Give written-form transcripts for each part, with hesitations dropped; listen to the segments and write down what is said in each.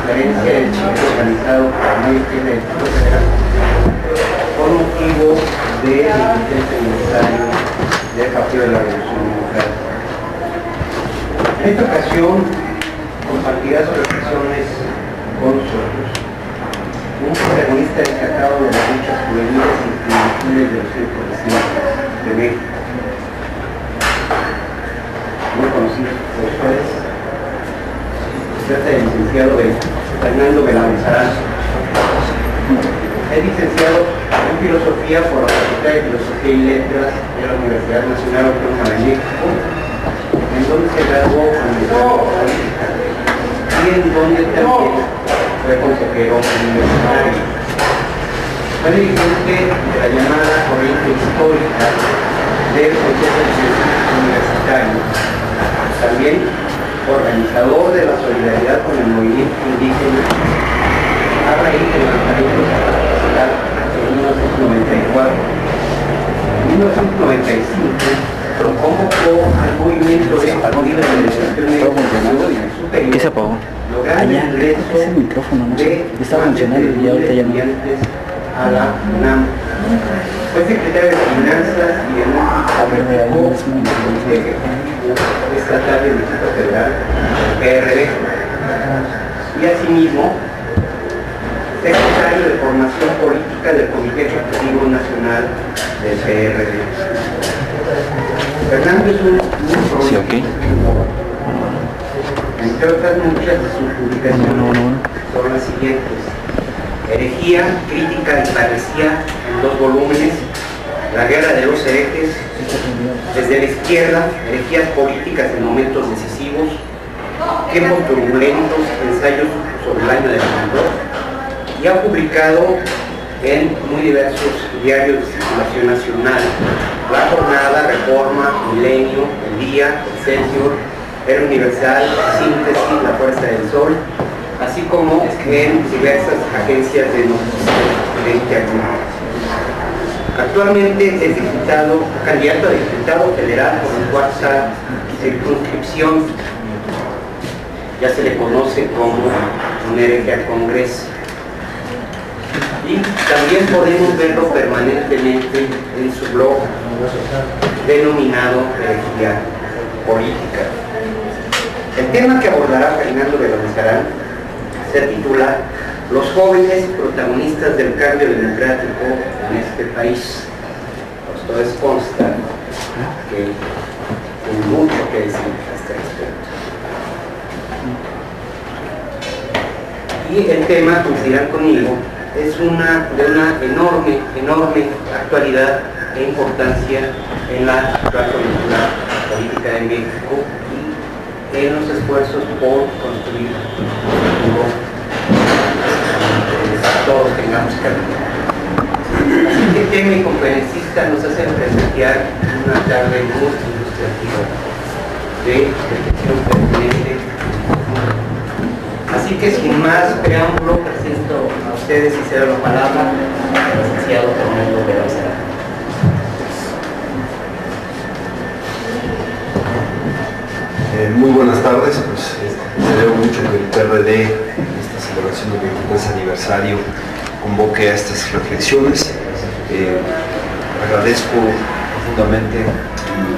conferencia del Chile organizado por la Medicina del Distrito Federal por motivo del 20 aniversario del Partido de la Revolución Democrática. En esta ocasión compartirá sus reflexiones con nosotros un protagonista destacado de las luchas juveniles y estudiantiles de los centros de México, muy conocido por ustedes. Se trata del licenciado Fernando Belanzarán. Es licenciado en Filosofía por la Facultad de Filosofía y Letras de la Universidad Nacional Autónoma de México, en donde se graduó con el grado y en donde también fue consejero universitario. Fue dirigente de la llamada corriente histórica del Consejo Científico Universitario, también organizador de la solidaridad con el movimiento indígena a raíz del lanzamiento de la capacidad en 1994. En 1995 convocó al movimiento de Partido de Liberación Superior. ¿Qué se apagó? Allá, ese micrófono no sé, estaba funcionando y ahorita ya no. A la UNAM. Fue secretario de Finanzas y en un estatal del Distrito Federal, PRD, y asimismo secretario de Formación Política del Comité Ejecutivo Nacional del PRD. Fernando es un sí, okay. Entre otras muchas de sus publicaciones son las siguientes: Herejía, Crítica y Parecía, en 2 volúmenes, La Guerra de los Herejes, Desde la Izquierda, Herejías Políticas en Momentos Decisivos, Tiempos Turbulentos, Ensayos sobre el Año del Condor, y ha publicado en muy diversos diarios de circulación nacional: La Jornada, Reforma, Milenio, El Día, Excelsior, Era Universal, Síntesis, La Fuerza del Sol, así como en diversas agencias de noticias de internet. Actualmente es candidato a diputado federal por la 4ª circunscripción. Ya se le conoce como un hereje al Congreso. Y también podemos verlo permanentemente en su blog denominado Herejía Política. El tema que abordará Fernando Belanzarán se titula Los jóvenes protagonistas del cambio democrático en este país. Entonces consta que hay mucho que decir a este respecto. Y el tema, coincidirán conmigo, es de una enorme actualidad e importancia en la actual coyuntura política de México y en los esfuerzos por construir un futuro todos tengamos camino. Así que tema y conferencista nos hacen presenciar una tarde muy ilustrativa de reflexión pertinente. Así que sin más preámbulo presento a ustedes y cedo la palabra al licenciado Fernando Belanzarán. Muy buenas tardes, pues celebro mucho que el PRD, esta celebración del 23 aniversario, convoque a estas reflexiones. Agradezco profundamente y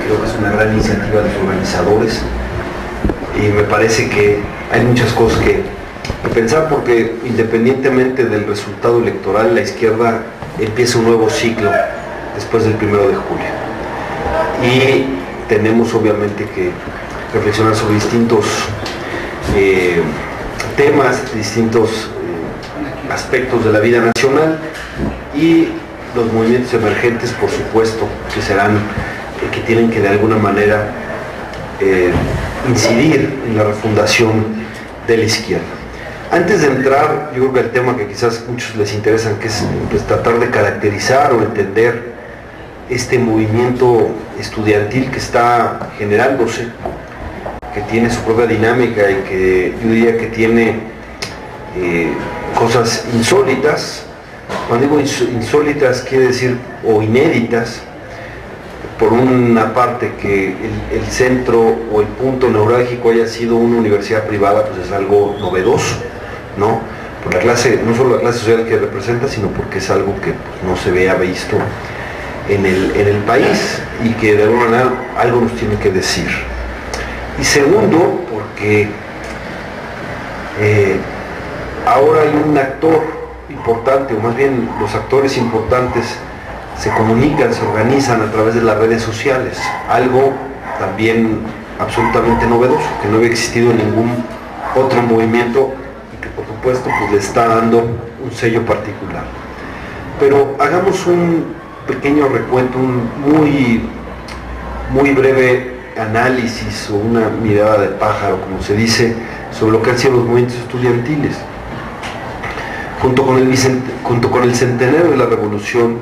creo que es una gran iniciativa de los organizadores y me parece que hay muchas cosas que pensar, porque independientemente del resultado electoral, la izquierda empieza un nuevo ciclo después del 1 de julio y tenemos obviamente que reflexionar sobre distintos temas, distintos aspectos de la vida nacional, y los movimientos emergentes, por supuesto, que serán, que tienen que de alguna manera incidir en la refundación de la izquierda. Antes de entrar, yo creo que el tema que quizás a muchos les interesa, que es pues, tratar de caracterizar o entender este movimiento estudiantil que está generándose, que tiene su propia dinámica y que yo diría que tiene cosas insólitas. Cuando digo insólitas quiere decir o inéditas. Por una parte, que el centro o el punto neurálgico haya sido una universidad privada, pues es algo novedoso, ¿no? Por la clase, no solo la clase social que representa, sino porque es algo que pues, no se vea visto en el país y que de alguna manera algo nos tiene que decir. Y segundo, porque ahora hay un actor importante, o más bien los actores importantes se comunican, se organizan a través de las redes sociales, algo también absolutamente novedoso, que no había existido en ningún otro movimiento y que por supuesto pues le está dando un sello particular. Pero hagamos un pequeño recuento, un muy breve análisis o una mirada de pájaro, como se dice, sobre lo que han sido los movimientos estudiantiles. Junto con el centenario de la Revolución,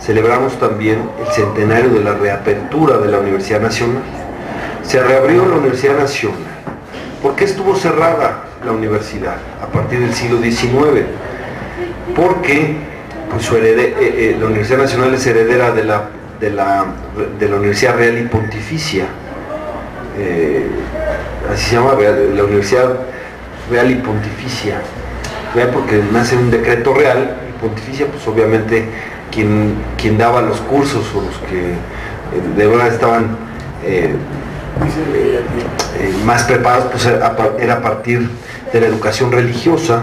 celebramos también el centenario de la reapertura de la Universidad Nacional. Se reabrió la Universidad Nacional. ¿Por qué estuvo cerrada la universidad a partir del siglo XIX? Porque pues, la Universidad Nacional es heredera de la Universidad Real y Pontificia, así se llama, la Universidad Real y Pontificia, porque nace un decreto real, y pontificia, pues obviamente quien daba los cursos o los que de verdad estaban más preparados, pues era a partir de la educación religiosa.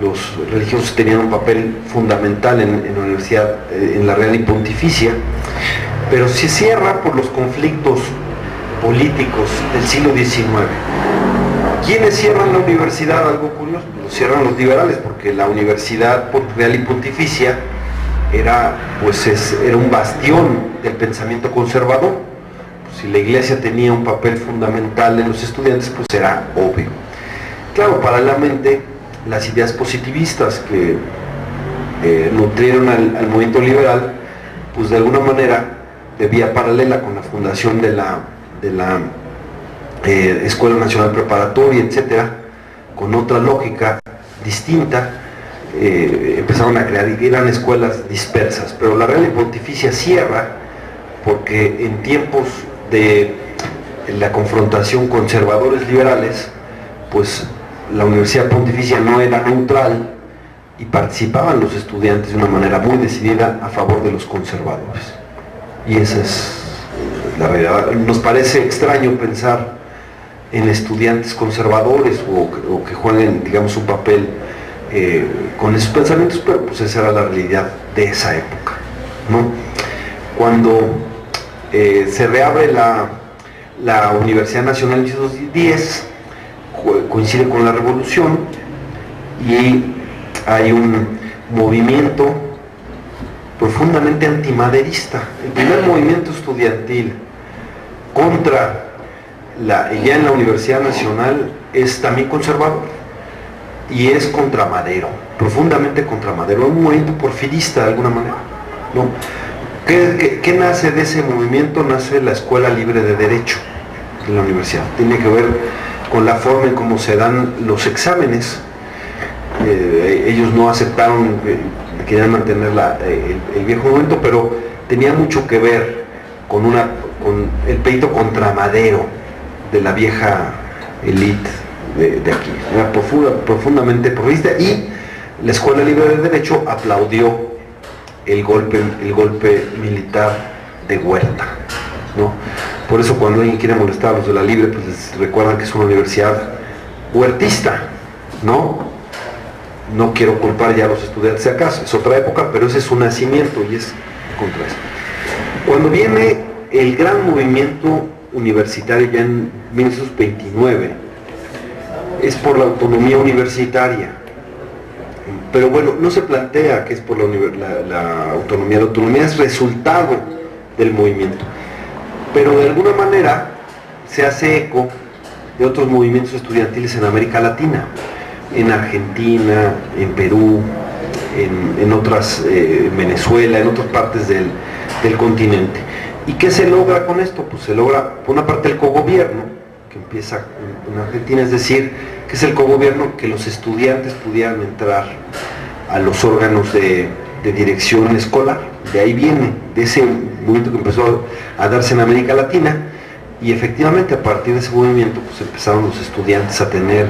Los religiosos tenían un papel fundamental en la universidad, en la Real y Pontificia, pero se cierra por los conflictos políticos del siglo XIX. ¿Quiénes cierran la universidad? Algo curioso, lo cierran los liberales, porque la Universidad Real y Pontificia era un bastión del pensamiento conservador. Pues, si la Iglesia tenía un papel fundamental en los estudiantes, pues era obvio. Claro, paralelamente, las ideas positivistas que nutrieron al movimiento liberal, pues de alguna manera, de vía paralela con la fundación de la Escuela Nacional Preparatoria, etcétera, con otra lógica distinta, empezaron a crear, eran escuelas dispersas, pero la Real y Pontificia cierra porque en tiempos de la confrontación conservadores-liberales, pues la Universidad Pontificia no era neutral y participaban los estudiantes de una manera muy decidida a favor de los conservadores. Y esa es la realidad. Nos parece extraño pensar en estudiantes conservadores o que jueguen, digamos, un papel con esos pensamientos, pero pues esa era la realidad de esa época, ¿no? Cuando se reabre la Universidad Nacional en 1910, coincide con la Revolución y hay un movimiento profundamente antimaderista. El primer movimiento estudiantil contra ya en la Universidad Nacional es también conservador y es contra Madero, profundamente contra Madero, un movimiento porfirista de alguna manera, ¿no? ¿Qué nace de ese movimiento? Nace la Escuela Libre de Derecho de la universidad. Tiene que ver con la forma en cómo se dan los exámenes. Ellos no aceptaron, querían mantener el viejo movimiento, pero tenía mucho que ver con el pleito contra Madero de la vieja élite de aquí. Era profundamente porfirista, y la Escuela Libre de Derecho aplaudió el golpe militar de Huerta, ¿no? Por eso cuando alguien quiere molestar a los de la Libre, pues les recuerdan que es una universidad huertista, ¿no? No quiero culpar ya a los estudiantes de acaso, es otra época, pero ese es su nacimiento y es contra eso. Cuando viene el gran movimiento universitario ya en 1929, es por la autonomía universitaria, pero bueno, no se plantea que es por la autonomía. La autonomía es resultado del movimiento, pero de alguna manera se hace eco de otros movimientos estudiantiles en América Latina, en Argentina, en Perú, en otras, Venezuela, en otras partes del continente. ¿Y qué se logra con esto? Pues se logra, por una parte, el cogobierno, que empieza en Argentina, es decir, que es el cogobierno, que los estudiantes pudieran entrar a los órganos de dirección escolar. De ahí viene, de ese movimiento que empezó a darse en América Latina, y efectivamente a partir de ese movimiento pues empezaron los estudiantes a tener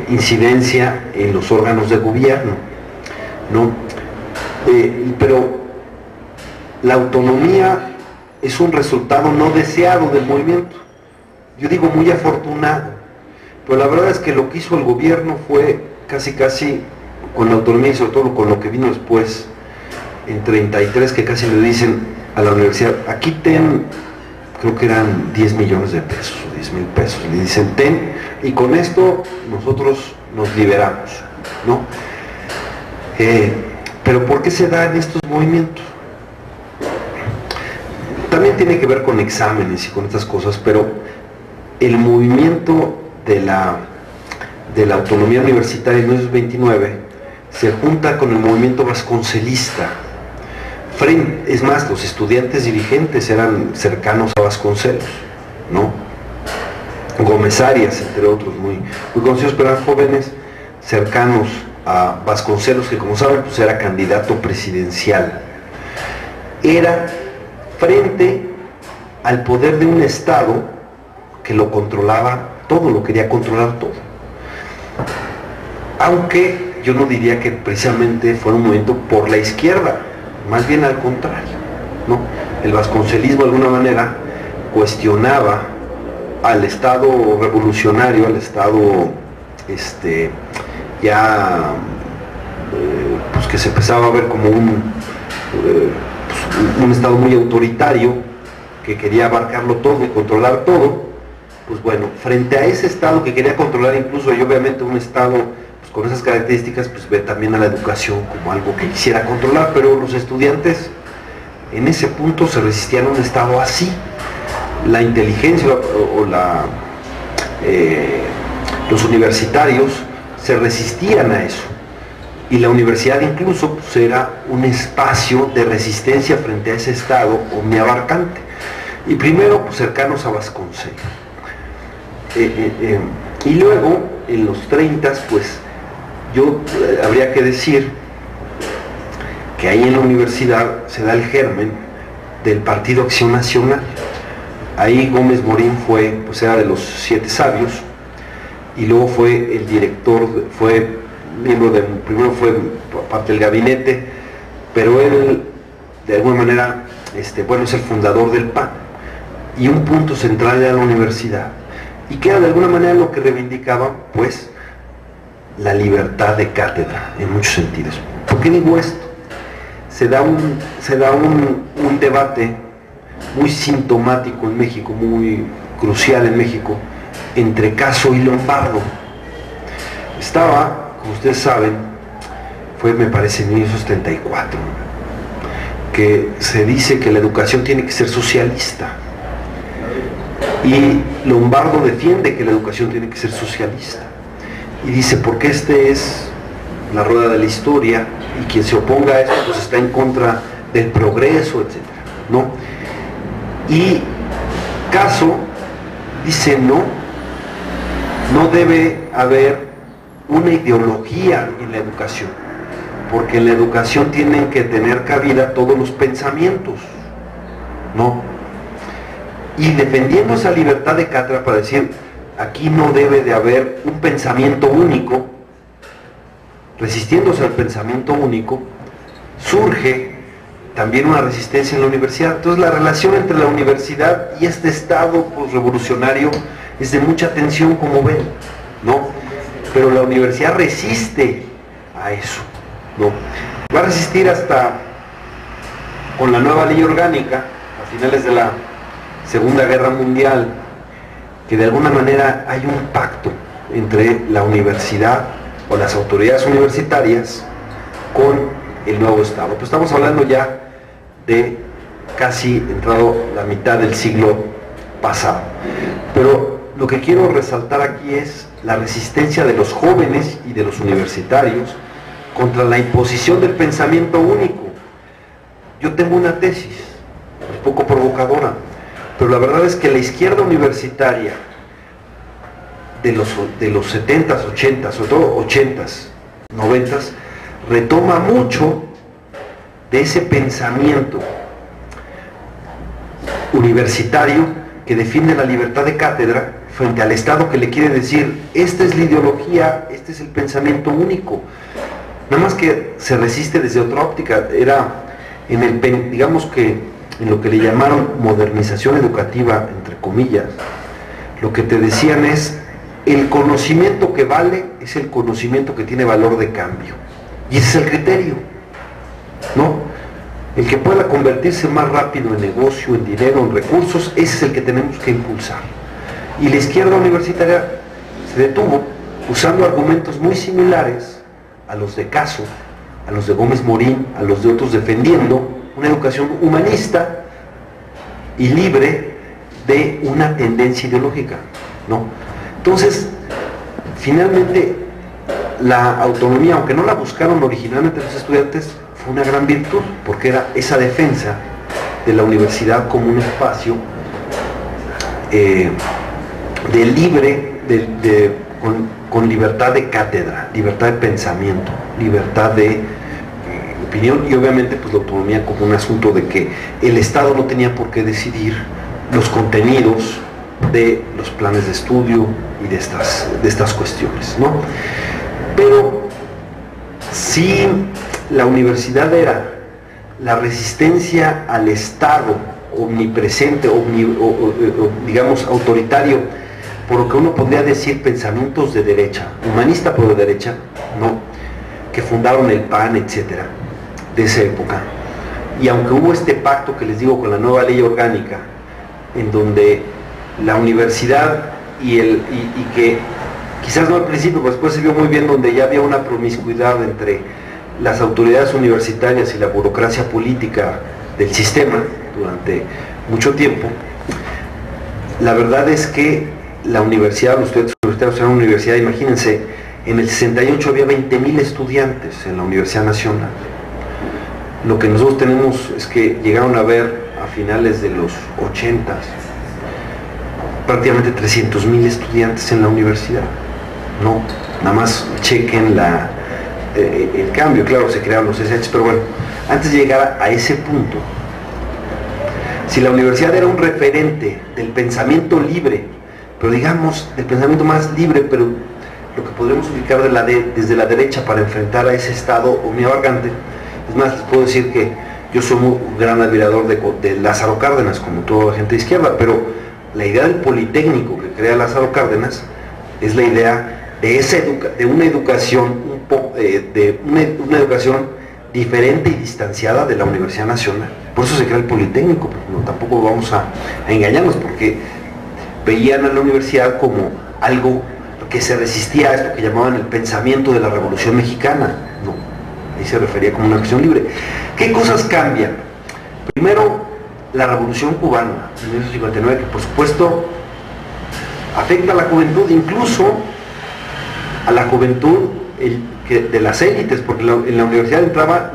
incidencia en los órganos de gobierno, ¿no? Pero la autonomía es un resultado no deseado del movimiento. Yo digo muy afortunado, pero la verdad es que lo que hizo el gobierno fue casi con la autonomía y sobre todo con lo que vino después, en 33, que casi le dicen a la universidad, aquí ten, creo que eran 10 millones de pesos o 10,000 pesos, le dicen ten, y con esto nosotros nos liberamos, ¿no? Pero ¿por qué se da en estos movimientos? También tiene que ver con exámenes y con estas cosas, pero el movimiento de la autonomía universitaria en 1929 se junta con el movimiento vasconcelista. Es más, los estudiantes dirigentes eran cercanos a Vasconcelos, ¿no? Gómez Arias, entre otros, muy conocidos, pero eran jóvenes cercanos a Vasconcelos, que como saben, pues era candidato presidencial. Era frente al poder de un Estado que lo controlaba todo, lo quería controlar todo. Aunque yo no diría que precisamente fuera un movimiento por la izquierda, más bien al contrario, ¿no? El vasconcelismo de alguna manera cuestionaba al Estado revolucionario, al Estado pues que se empezaba a ver como un Estado muy autoritario que quería abarcarlo todo y controlar todo. Pues bueno, frente a ese Estado que quería controlar incluso, y obviamente un Estado pues, con esas características, pues ve también a la educación como algo que quisiera controlar, pero los estudiantes en ese punto se resistían a un Estado así. La inteligencia los universitarios se resistían a eso, y la universidad incluso pues, era un espacio de resistencia frente a ese Estado omniabarcante, y primero pues, cercanos a Vasconcelos. Y luego en los 30 pues habría que decir que ahí en la universidad se da el germen del Partido Acción Nacional. Ahí Gómez Morín era de los 7 sabios, y luego fue el director, fue miembro primero fue parte del gabinete, pero él de alguna manera es el fundador del PAN, y un punto central era la universidad, y que era de alguna manera lo que reivindicaba pues la libertad de cátedra en muchos sentidos. ¿Por qué digo esto? Se da un debate muy sintomático en México, muy crucial en México, entre Caso y Lombardo. Estaba, como ustedes saben, fue me parece en 1974, que se dice que la educación tiene que ser socialista, y Lombardo defiende que la educación tiene que ser socialista, y dice porque es la rueda de la historia, y quien se oponga a esto pues está en contra del progreso, etc., ¿no? Y Caso dice no debe haber una ideología en la educación, porque en la educación tienen que tener cabida todos los pensamientos, ¿no? Y defendiendo esa libertad de cátedra para decir, aquí no debe de haber un pensamiento único, resistiéndose al pensamiento único, surge también una resistencia en la universidad. Entonces la relación entre la universidad y este Estado pues, revolucionario es de mucha tensión, como ven, ¿no? Pero la universidad resiste a eso, ¿no? Va a resistir hasta con la nueva ley orgánica a finales de la Segunda Guerra Mundial, que de alguna manera hay un pacto entre la universidad o las autoridades universitarias con el nuevo Estado. Pues estamos hablando ya de casi entrado la mitad del siglo pasado. Pero lo que quiero resaltar aquí es la resistencia de los jóvenes y de los universitarios contra la imposición del pensamiento único. Yo tengo una tesis, un poco provocadora, pero la verdad es que la izquierda universitaria de los 70s, 80s, sobre todo 80s, 90s, retoma mucho de ese pensamiento universitario que defiende la libertad de cátedra frente al Estado que le quiere decir, esta es la ideología, este es el pensamiento único. Nada más que se resiste desde otra óptica. Era en el, digamos que en lo que le llamaron modernización educativa, entre comillas, lo que te decían es, el conocimiento que vale es el conocimiento que tiene valor de cambio. Y ese es el criterio, ¿no? El que pueda convertirse más rápido en negocio, en dinero, en recursos, ese es el que tenemos que impulsar. Y la izquierda universitaria se detuvo usando argumentos muy similares a los de Caso, a los de Gómez Morín, a los de otros, defendiendo una educación humanista y libre de una tendencia ideológica, ¿no? Entonces, finalmente, la autonomía, aunque no la buscaron originalmente los estudiantes, fue una gran virtud, porque era esa defensa de la universidad como un espacio de libre, con libertad de cátedra, libertad de pensamiento, libertad de opinión, y obviamente pues la autonomía como un asunto de que el Estado no tenía por qué decidir los contenidos de los planes de estudio y de estas cuestiones, ¿no? Pero si la universidad era la resistencia al Estado omnipresente, digamos autoritario, por lo que uno podría decir pensamientos de derecha, humanista pero de derecha, ¿no?, que fundaron el PAN, etcétera, de esa época. Y aunque hubo este pacto que les digo con la nueva ley orgánica, en donde la universidad y que quizás no al principio, pero después se vio muy bien, donde ya había una promiscuidad entre las autoridades universitarias y la burocracia política del sistema durante mucho tiempo. La verdad es que la universidad, los estudiantes universitarios eran una universidad, imagínense, en el 68 había 20,000 estudiantes en la Universidad Nacional. Lo que nosotros tenemos es que llegaron a haber a finales de los 80 prácticamente 300,000 estudiantes en la universidad, ¿no? Nada más chequen el cambio. Claro, se crearon los SH, pero bueno, antes de llegar a ese punto, si la universidad era un referente del pensamiento libre, pero digamos, del pensamiento más libre, pero lo que podríamos ubicar desde la derecha para enfrentar a ese Estado omniabarcante, es más, les puedo decir que yo soy un gran admirador de Lázaro Cárdenas, como toda la gente de izquierda, pero la idea del Politécnico que crea Lázaro Cárdenas es la idea de una educación una educación diferente y distanciada de la Universidad Nacional. Por eso se crea el Politécnico, pero no, tampoco vamos a engañarnos, porque veían a la universidad como algo que se resistía a esto que llamaban el pensamiento de la Revolución Mexicana. No, ahí se refería como una acción libre. ¿Qué cosas cambian? Primero, la Revolución Cubana, en 1959, que por supuesto afecta a la juventud, incluso a la juventud de las élites, porque en la universidad entraba,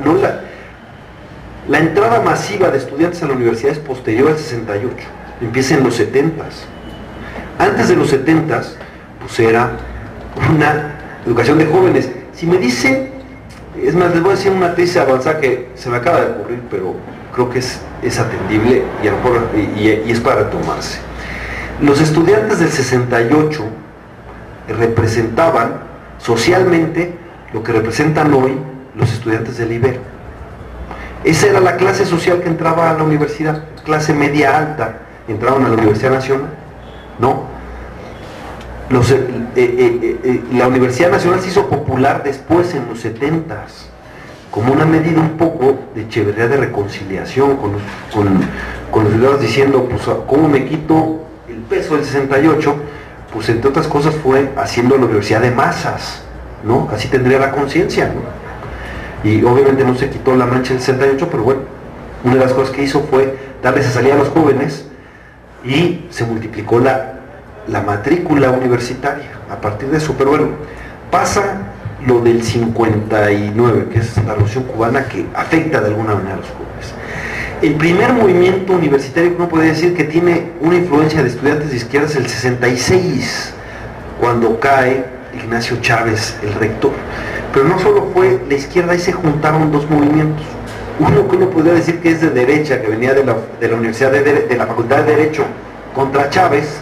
la entrada masiva de estudiantes a la universidad es posterior al 68, empieza en los 70s. Antes de los 70s, pues era una educación de jóvenes. Si me dicen, es más, les voy a decir una tesis avanzada que se me acaba de ocurrir, pero creo que es atendible y, a lo mejor, y es para retomarse. Los estudiantes del 68 representaban socialmente lo que representan hoy los estudiantes del Ibero. Esa era la clase social que entraba a la universidad, clase media alta, entraban a la Universidad Nacional, ¿no? La Universidad Nacional se hizo popular después, en los 70s, como una medida un poco de Echeverría de reconciliación con los ciudadanos, diciendo, pues, ¿cómo me quito el peso del 68? Pues entre otras cosas fue haciendo la universidad de masas, ¿no? Así tendría la conciencia, ¿no? Y obviamente no se quitó la mancha del 68, pero bueno, una de las cosas que hizo fue darles esa salida a los jóvenes y se multiplicó la matrícula universitaria a partir de eso. Pero bueno, pasa lo del 59, que es la Revolución Cubana, que afecta de alguna manera a los jóvenes. El primer movimiento universitario que uno puede decir que tiene una influencia de estudiantes de izquierda es el 66, cuando cae Ignacio Chávez, el rector. Pero no solo fue la izquierda, ahí se juntaron dos movimientos. Uno que uno podría decir que es de derecha, que venía de la Universidad de la Facultad de Derecho contra Chávez,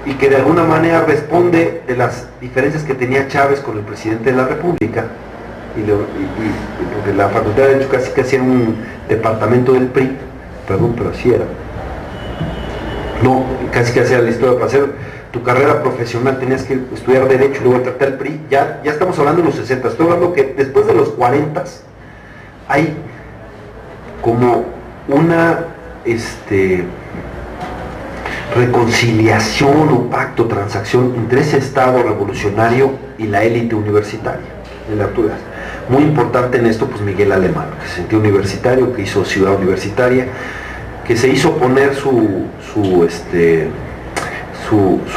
y que de alguna manera responde de las diferencias que tenía Chávez con el presidente de la República, porque la Facultad de Derecho casi que hacía un departamento del PRI, perdón, pero así era, no, casi que hacía la historia. Para hacer tu carrera profesional tenías que estudiar Derecho y luego tratar el PRI. Ya estamos hablando de los 60, estoy hablando que después de los 40 hay como una reconciliación o pacto, transacción entre ese Estado revolucionario y la élite universitaria en la actualidad. Muy importante en esto, pues Miguel Alemán, que se sentía universitario, que hizo Ciudad Universitaria, que se hizo poner su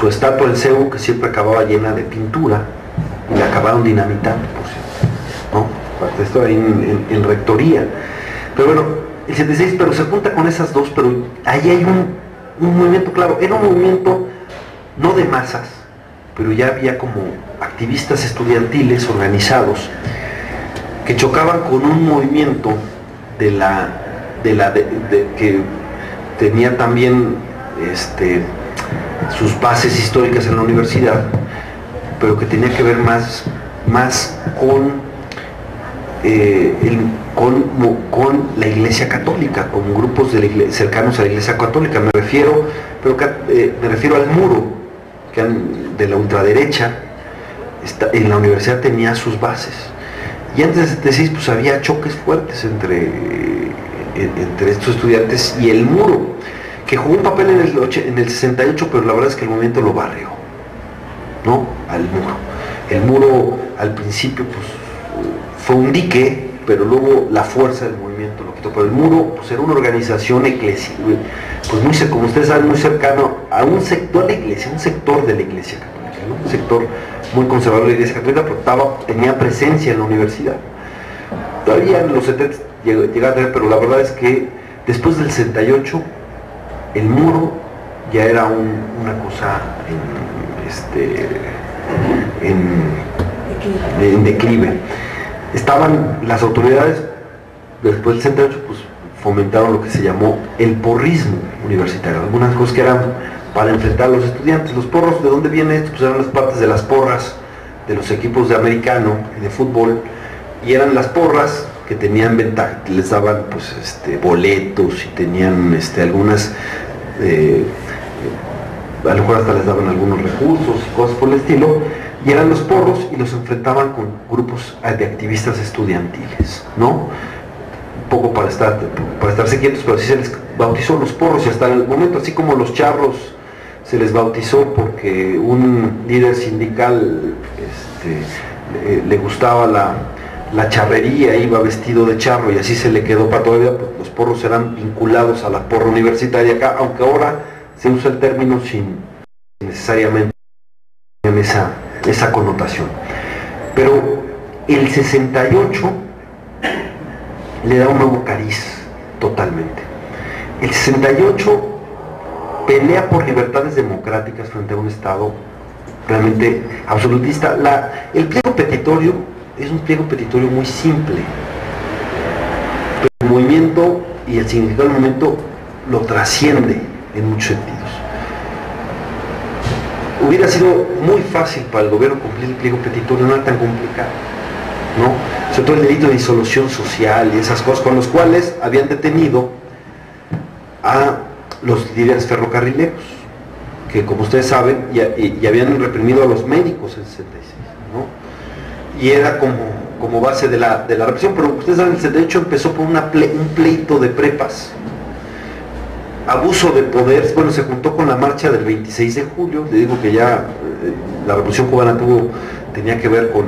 estatua en CEU, que siempre acababa llena de pintura, y la acabaron dinamitando, por cierto, ¿no? Esto ahí en Rectoría. Pero bueno, el 76, pero se junta con esas dos, pero ahí hay un movimiento, claro, era un movimiento no de masas, pero ya había como activistas estudiantiles organizados que chocaban con un movimiento que tenía también sus bases históricas en la universidad, pero que tenía que ver más con la Iglesia Católica, con grupos cercanos a la Iglesia Católica. Me refiero al muro de la ultraderecha. En la universidad tenía sus bases, y antes del 76 pues había choques fuertes entre estos estudiantes y el muro, que jugó un papel en el 68, pero la verdad es que el movimiento lo barrió, ¿no? Al muro. El muro al principio pues fue un dique, pero luego la fuerza del movimiento lo quitó. Pero el muro pues era una organización eclesial, pues muy, como ustedes saben, muy cercano a un sector de la iglesia, un sector de la Iglesia Católica, ¿no? Un sector muy conservador de la Iglesia Católica, pero tenía presencia en la universidad. Todavía en los 70 llegaba a tener, pero la verdad es que después del 68 el muro ya era una cosa en declive. Estaban las autoridades, después del 68, pues fomentaron lo que se llamó el porrismo universitario, algunas cosas que eran para enfrentar a los estudiantes. Los porros, ¿de dónde viene esto? Pues eran las partes de las porras de los equipos de americano y de fútbol, y eran las porras que tenían ventaja, que les daban pues boletos, y tenían algunas a lo mejor hasta les daban algunos recursos y cosas por el estilo, y eran los porros, y los enfrentaban con grupos de activistas estudiantiles, ¿no? Un poco para estarse quietos, pero así se les bautizó los porros, y hasta el momento, así como los charros se les bautizó porque un líder sindical le gustaba la charrería, iba vestido de charro, y así se le quedó para todavía, pues los porros eran vinculados a la porra universitaria acá, aunque ahora se usa el término sin necesariamente en esa connotación. Pero el 68 le da un nuevo cariz totalmente. El 68 pelea por libertades democráticas frente a un Estado realmente absolutista. El pliego petitorio es un pliego petitorio muy simple, pero el movimiento y el significado del movimiento lo trasciende en muchos sentidos. Hubiera sido muy fácil para el gobierno cumplir el pliego petitorio, no era tan complicado, ¿no? Sobre todo el delito de disolución social y esas cosas, con los cuales habían detenido a los líderes ferrocarrileros, que como ustedes saben, y habían reprimido a los médicos en el 66, ¿no? Y era como base de la represión. Pero ustedes saben, el 78 empezó por un pleito de prepas, abuso de poder. Bueno, se juntó con la marcha del 26 de julio, le digo que ya la revolución cubana tenía que ver con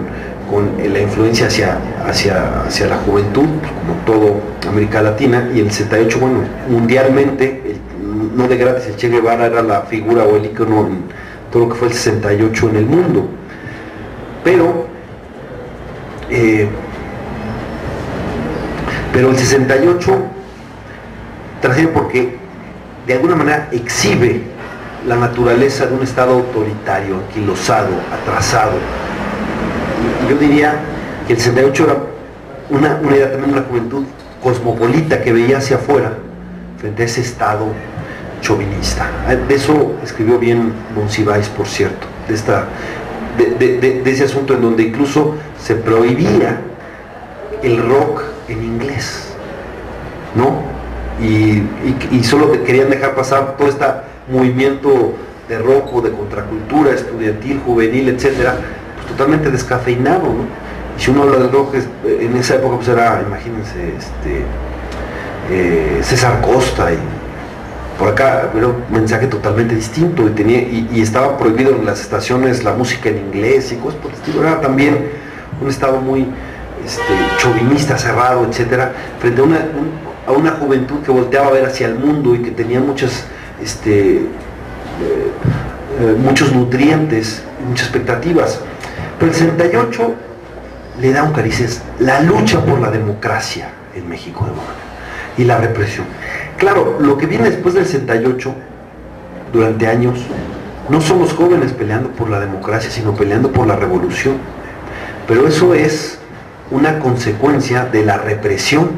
la influencia hacia la juventud, como todo América Latina, y el 78, bueno, mundialmente, no de gratis, el Che Guevara era la figura o el ícono en todo lo que fue el 68 en el mundo. Pero el 68 trasciende porque de alguna manera exhibe la naturaleza de un Estado autoritario, anquilosado, atrasado. Y yo diría que el 68 era una idea también de una juventud cosmopolita que veía hacia afuera frente a ese Estado chauvinista. De eso escribió bien Monsiváis, por cierto, de ese asunto en donde incluso se prohibía el rock en inglés, ¿no? Y solo querían dejar pasar todo este movimiento de rock o de contracultura estudiantil, juvenil, etcétera, pues totalmente descafeinado, ¿no? Y si uno habla del rock, en esa época pues era, imagínense, César Costa, y por acá era un mensaje totalmente distinto, y estaba prohibido en las estaciones la música en inglés y cosas por el estilo. Era también un estado muy chauvinista, cerrado, etcétera, frente a una juventud que volteaba a ver hacia el mundo y que tenía muchos nutrientes, muchas expectativas. Pero el 68 le da un cariz, es la lucha por la democracia en México de alguna manera, y la represión. Claro, lo que viene después del 68, durante años, no son los jóvenes peleando por la democracia, sino peleando por la revolución. Pero eso es una consecuencia de la represión,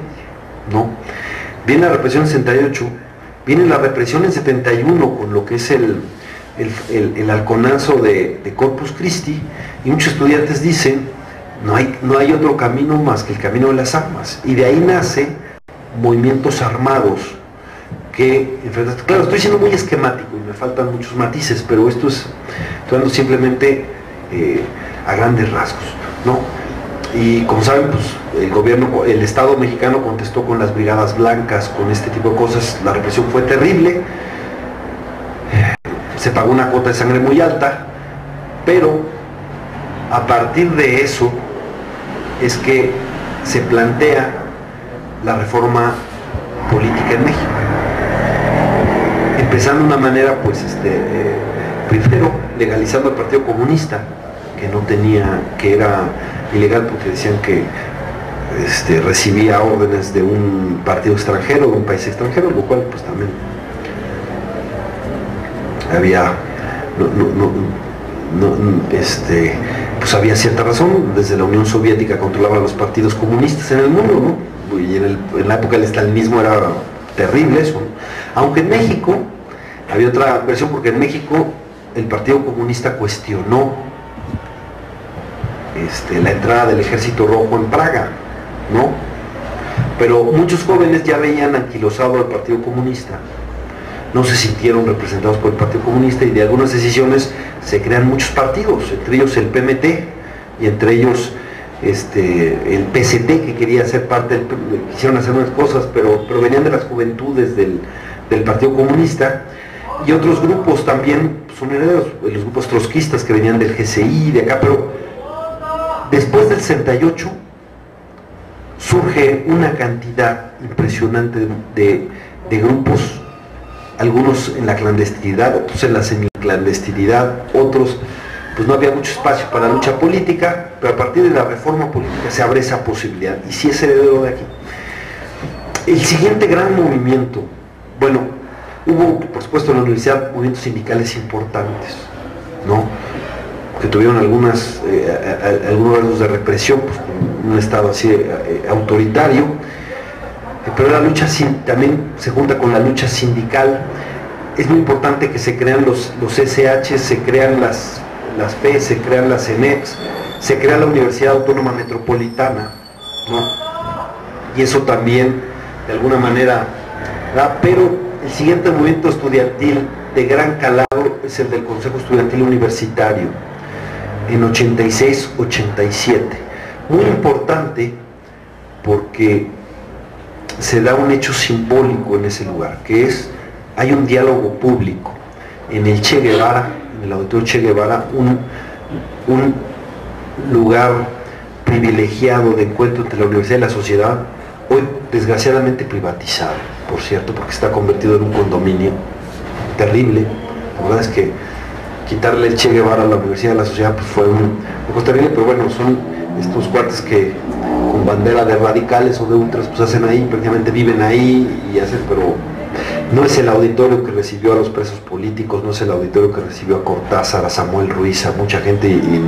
¿no? Viene la represión en 68, viene la represión en 71 con lo que es el halconazo de Corpus Christi, y muchos estudiantes dicen, no hay otro camino más que el camino de las armas, y de ahí nace movimientos armados que, claro, estoy siendo muy esquemático y me faltan muchos matices, pero estoy dando simplemente a grandes rasgos, ¿no? Y como saben, pues el Estado mexicano contestó con las brigadas blancas, con este tipo de cosas. La represión fue terrible, se pagó una cuota de sangre muy alta, pero a partir de eso es que se plantea la reforma política en México, empezando de una manera, pues, primero legalizando el Partido Comunista, que era ilegal porque decían que recibía órdenes de un partido extranjero, de un país extranjero, lo cual pues también había pues había cierta razón. Desde la Unión Soviética controlaba los partidos comunistas en el mundo, ¿no? Y en la época del estalinismo era terrible eso, ¿no? Aunque en México había otra versión, porque en México el Partido Comunista cuestionó la entrada del Ejército Rojo en Praga, ¿no? Pero muchos jóvenes ya veían anquilosado al Partido Comunista, no se sintieron representados por el Partido Comunista, y de algunas decisiones se crean muchos partidos, entre ellos el PMT, y entre ellos el PST, que quería ser parte quisieron hacer unas cosas, pero venían de las juventudes del Partido Comunista, y otros grupos también son herederos, los grupos trotskistas que venían del GCI, de acá. Pero después del 68 surge una cantidad impresionante de grupos, algunos en la clandestinidad, otros en la semiclandestinidad, otros pues no había mucho espacio para la lucha política, pero a partir de la reforma política se abre esa posibilidad, y sí es heredero de aquí. El siguiente gran movimiento, bueno, hubo por supuesto en la universidad movimientos sindicales importantes, ¿no?, que tuvieron algunos rasgos de represión, pues, un estado así autoritario, pero la lucha también se junta con la lucha sindical. Es muy importante que se crean los SH, se crean las FE, se crean las ENEPS, se crea la Universidad Autónoma Metropolitana, ¿no? Y eso también, de alguna manera, ¿verdad? Pero el siguiente movimiento estudiantil de gran calado es el del Consejo Estudiantil Universitario, en 86-87. Muy importante porque se da un hecho simbólico en ese lugar, que es, hay un diálogo público en el Che Guevara, en el auditorio Che Guevara, un lugar privilegiado de encuentro entre la universidad y la sociedad, hoy desgraciadamente privatizado, por cierto, porque está convertido en un condominio terrible. La verdad es que quitarle el Che Guevara a la universidad y a la sociedad pues fue un poco terrible, pero bueno, son estos cuates que con bandera de radicales o de ultras pues hacen ahí, prácticamente viven ahí y hacen, pero no es el auditorio que recibió a los presos políticos, no es el auditorio que recibió a Cortázar, a Samuel Ruiz, a mucha gente, y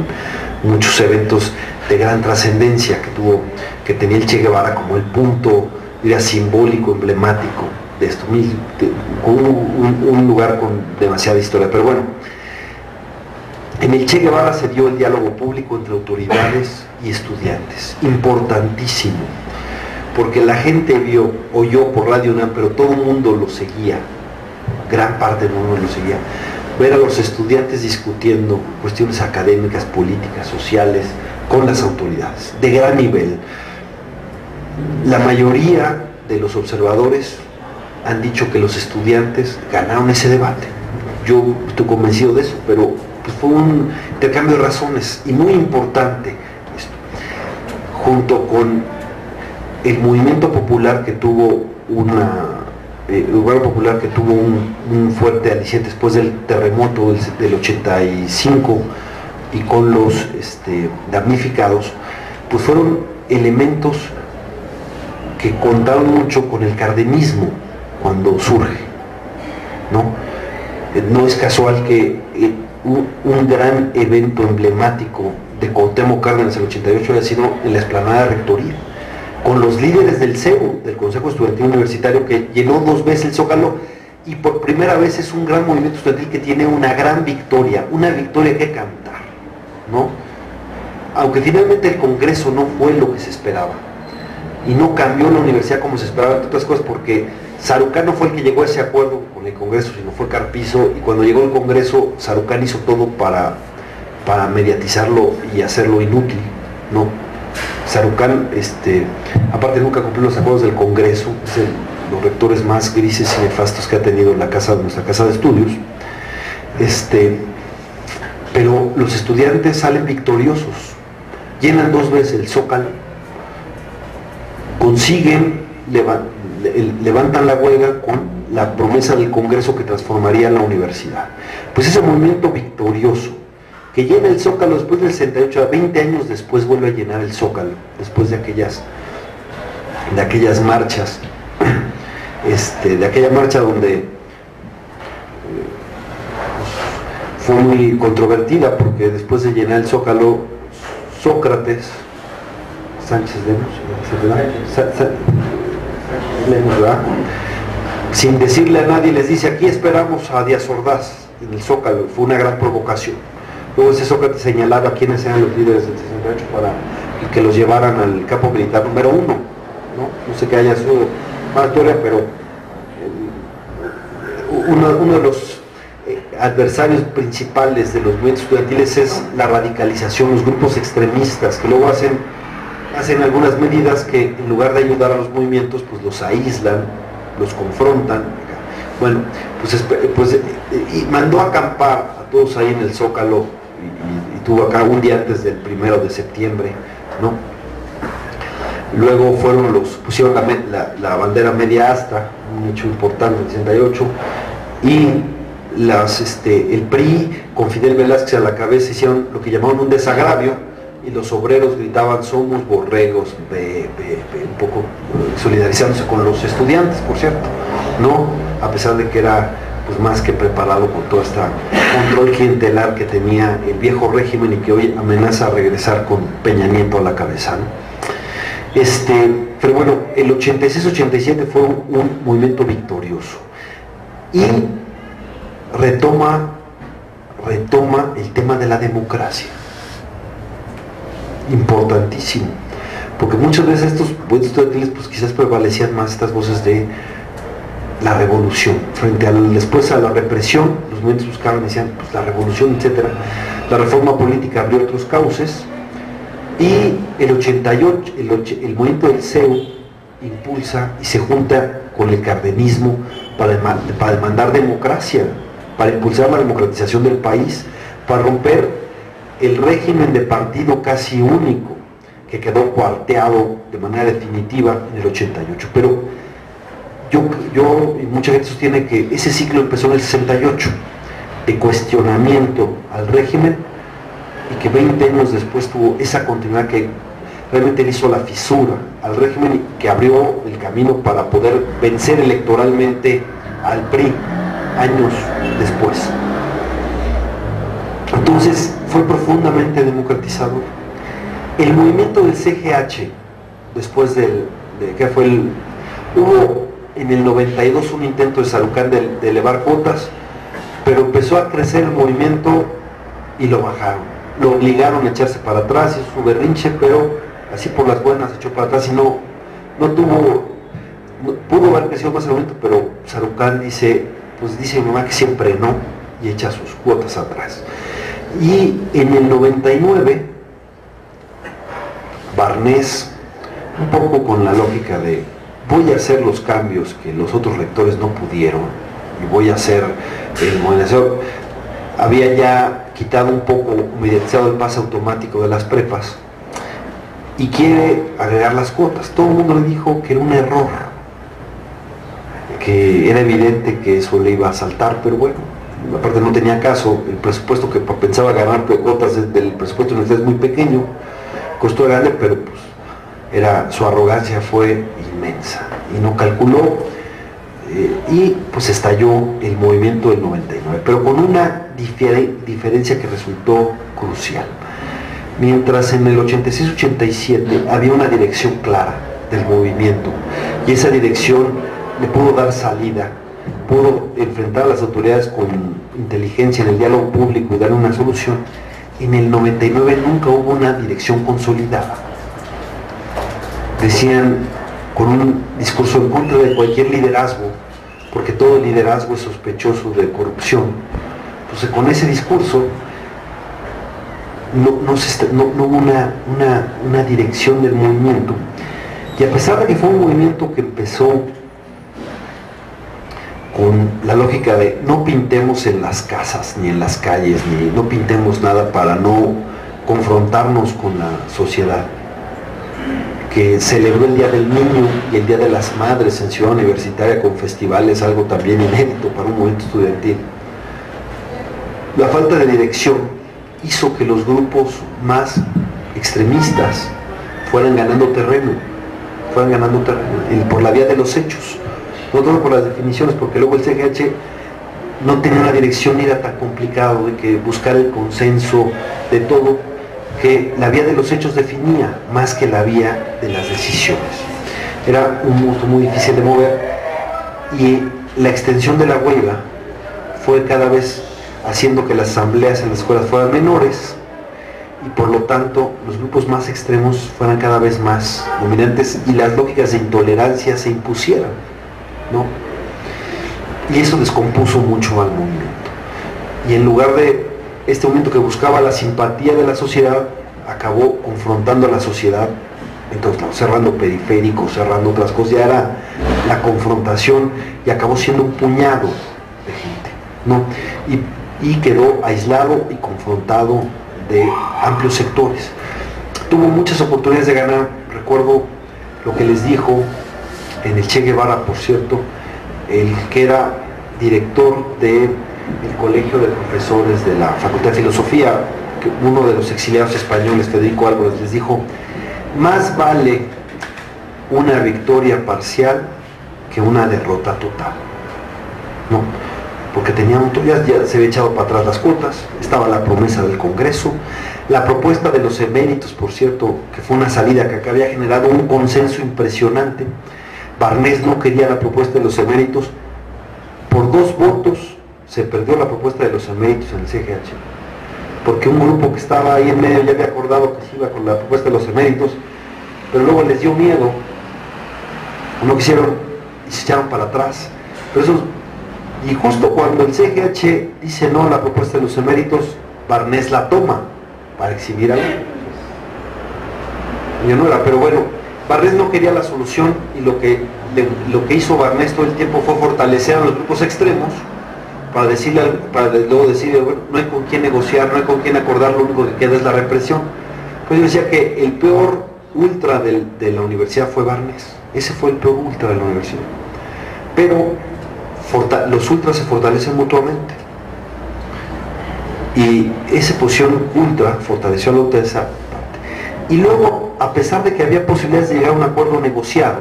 muchos eventos de gran trascendencia que tenía el Che Guevara como el punto, diría, simbólico, emblemático de esto, con un lugar con demasiada historia. Pero bueno, en el Che Guevara se dio el diálogo público entre autoridades y estudiantes, importantísimo, porque la gente oyó por Radio UNAM, pero todo el mundo lo seguía, gran parte del mundo lo seguía, ver a los estudiantes discutiendo cuestiones académicas, políticas, sociales, con las autoridades, de gran nivel. La mayoría de los observadores han dicho que los estudiantes ganaron ese debate. Yo estoy convencido de eso, pero pues fue un intercambio de razones y muy importante esto, junto con el movimiento popular que tuvo un fuerte aliciente después del terremoto del 85 y con los damnificados, pues fueron elementos que contaron mucho con el cardenismo cuando surge, ¿no? No es casual que un gran evento emblemático de Cuauhtémoc Cárdenas en el 88 haya sido en la explanada de Rectoría, con los líderes del CEU, del Consejo Estudiantil Universitario, que llenó 2 veces el Zócalo, y por primera vez es un gran movimiento estudiantil que tiene una gran victoria, una victoria que cantar, ¿no? Aunque finalmente el Congreso no fue lo que se esperaba, y no cambió la universidad como se esperaba, entre otras cosas porque Sarucán no fue el que llegó a ese acuerdo con el Congreso, sino fue Carpizo, y cuando llegó el Congreso, Sarucán hizo todo para mediatizarlo y hacerlo inútil, ¿no? Sarucán, aparte nunca cumplió los acuerdos del Congreso, es los rectores más grises y nefastos que ha tenido nuestra casa de estudios, pero los estudiantes salen victoriosos, llenan 2 veces el Zócalo, consiguen, levantan la huelga con la promesa del Congreso que transformaría la universidad. Pues ese movimiento victorioso que llena el Zócalo después del 68, 20 años después vuelve a llenar el Zócalo, después de aquellas marchas, de aquella marcha donde fue muy controvertida, porque después de llenar el Zócalo, Sócrates, Sánchez Lemos, ¿verdad?, sin decirle a nadie, les dice: aquí esperamos a Díaz Ordaz en el Zócalo. Fue una gran provocación. Luego ese Sócrates señalaba a quiénes eran los líderes del 68 para que los llevaran al campo militar número 1, ¿no? No sé que haya sido más historia, pero uno de los adversarios principales de los movimientos estudiantiles es la radicalización, los grupos extremistas, que luego hacen algunas medidas que en lugar de ayudar a los movimientos, pues los aíslan, los confrontan. Bueno, y mandó a acampar a todos ahí en el Zócalo, y tuvo acá un día antes del 1 de septiembre, ¿no? Luego pusieron la bandera media asta, un hecho importante en el 68, y el PRI con Fidel Velázquez a la cabeza hicieron lo que llamaban un desagravio, y los obreros gritaban: somos borregos, un poco solidarizándose con los estudiantes, por cierto, ¿no? A pesar de que era pues más que preparado con todo este control clientelar que tenía el viejo régimen y que hoy amenaza a regresar con Peña Nieto a la cabeza, ¿no? Pero bueno, el 86-87 fue un movimiento victorioso, y retoma el tema de la democracia, importantísimo, porque muchas veces estos movimientos estudiantiles pues quizás prevalecían más estas voces de la revolución frente después a la represión. Los movimientos buscaban, decían, pues la revolución, etcétera. La reforma política abrió otros cauces, y el 88 el movimiento del CEU impulsa y se junta con el cardenismo para demandar democracia, para impulsar la democratización del país, para romper el régimen de partido casi único que quedó cuarteado de manera definitiva en el 88. Pero y mucha gente sostiene que ese ciclo empezó en el 68, de cuestionamiento al régimen, y que 20 años después tuvo esa continuidad que realmente le hizo la fisura al régimen y que abrió el camino para poder vencer electoralmente al PRI años después. Entonces fue profundamente democratizador. El movimiento del CGH, después hubo en el 92 un intento de Sarucán de elevar cuotas, pero empezó a crecer el movimiento y lo bajaron. Lo obligaron a echarse para atrás, hizo su berrinche, pero así por las buenas echó para atrás y no pudo haber crecido más el movimiento, pero Sarucán dice mi mamá que siempre no, y echa sus cuotas atrás. Y en el 99, Barnés, un poco con la lógica de voy a hacer los cambios que los otros rectores no pudieron, y voy a hacer el modernización, había ya quitado un poco, mediatizado el pase automático de las prepas, y quiere agregar las cuotas. Todo el mundo le dijo que era un error, que era evidente que eso le iba a saltar, pero bueno, aparte no tenía caso. El presupuesto que pensaba ganar de cuotas del presupuesto de universidad es muy pequeño, costó grande, pero pues su arrogancia fue inmensa y no calculó, y pues estalló el movimiento del 99, pero con una diferencia que resultó crucial. Mientras en el 86-87 había una dirección clara del movimiento, y esa dirección le pudo dar salida, pudo enfrentar a las autoridades con inteligencia en el diálogo público y dar una solución, en el 99 nunca hubo una dirección consolidada. Decían, con un discurso en contra de cualquier liderazgo, porque todo liderazgo es sospechoso de corrupción. Entonces, con ese discurso no hubo una dirección del movimiento, y a pesar de que fue un movimiento que empezó con la lógica de no pintemos en las casas ni en las calles, ni no pintemos nada para no confrontarnos con la sociedad, que celebró el Día del Niño y el Día de las Madres en Ciudad Universitaria con festivales, algo también inédito para un movimiento estudiantil. La falta de dirección hizo que los grupos más extremistas fueran ganando terreno por la vía de los hechos, no todo por las definiciones, porque luego el CGH no tenía una dirección y era tan complicado de que buscar el consenso de todo, que la vía de los hechos definía más que la vía de las decisiones. Era un mundo muy difícil de mover, y la extensión de la huelga fue cada vez haciendo que las asambleas en las escuelas fueran menores, y por lo tanto los grupos más extremos fueran cada vez más dominantes y las lógicas de intolerancia se impusieran, ¿no? Y eso descompuso mucho al movimiento, y en lugar de este movimiento que buscaba la simpatía de la sociedad, acabó confrontando a la sociedad en todos lados, cerrando periféricos, cerrando otras cosas. Ya era la confrontación y acabó siendo un puñado de gente, ¿no? Y quedó aislado y confrontado de amplios sectores. Tuvo muchas oportunidades de ganar. Recuerdo lo que les dijo en el Che Guevara, por cierto, el que era director del Colegio de Profesores de la Facultad de Filosofía, que uno de los exiliados españoles, Federico Álvarez, les dijo: más vale una victoria parcial que una derrota total, ¿no? Porque ya se había echado para atrás las cuotas, estaba la promesa del Congreso, la propuesta de los eméritos, por cierto, que fue una salida que había generado un consenso impresionante. Barnés no quería la propuesta de los eméritos, por 2 votos se perdió la propuesta de los eméritos en el CGH, porque un grupo que estaba ahí en medio ya había acordado que se iba con la propuesta de los eméritos, pero luego les dio miedo, no quisieron y se echaron para atrás. Pero eso, y justo cuando el CGH dice no a la propuesta de los eméritos, Barnés la toma para exhibir algo. Yo no era, pero bueno, Barnés no quería la solución, y lo que hizo Barnés todo el tiempo fue fortalecer a los grupos extremos para luego decir, bueno, no hay con quién negociar, no hay con quién acordar, lo único que queda es la represión. Pues yo decía que el peor ultra de la universidad fue Barnés. Ese fue el peor ultra de la universidad. Pero los ultras se fortalecen mutuamente, y esa posición ultra fortaleció a la otra esa parte. Y luego, a pesar de que había posibilidades de llegar a un acuerdo negociado,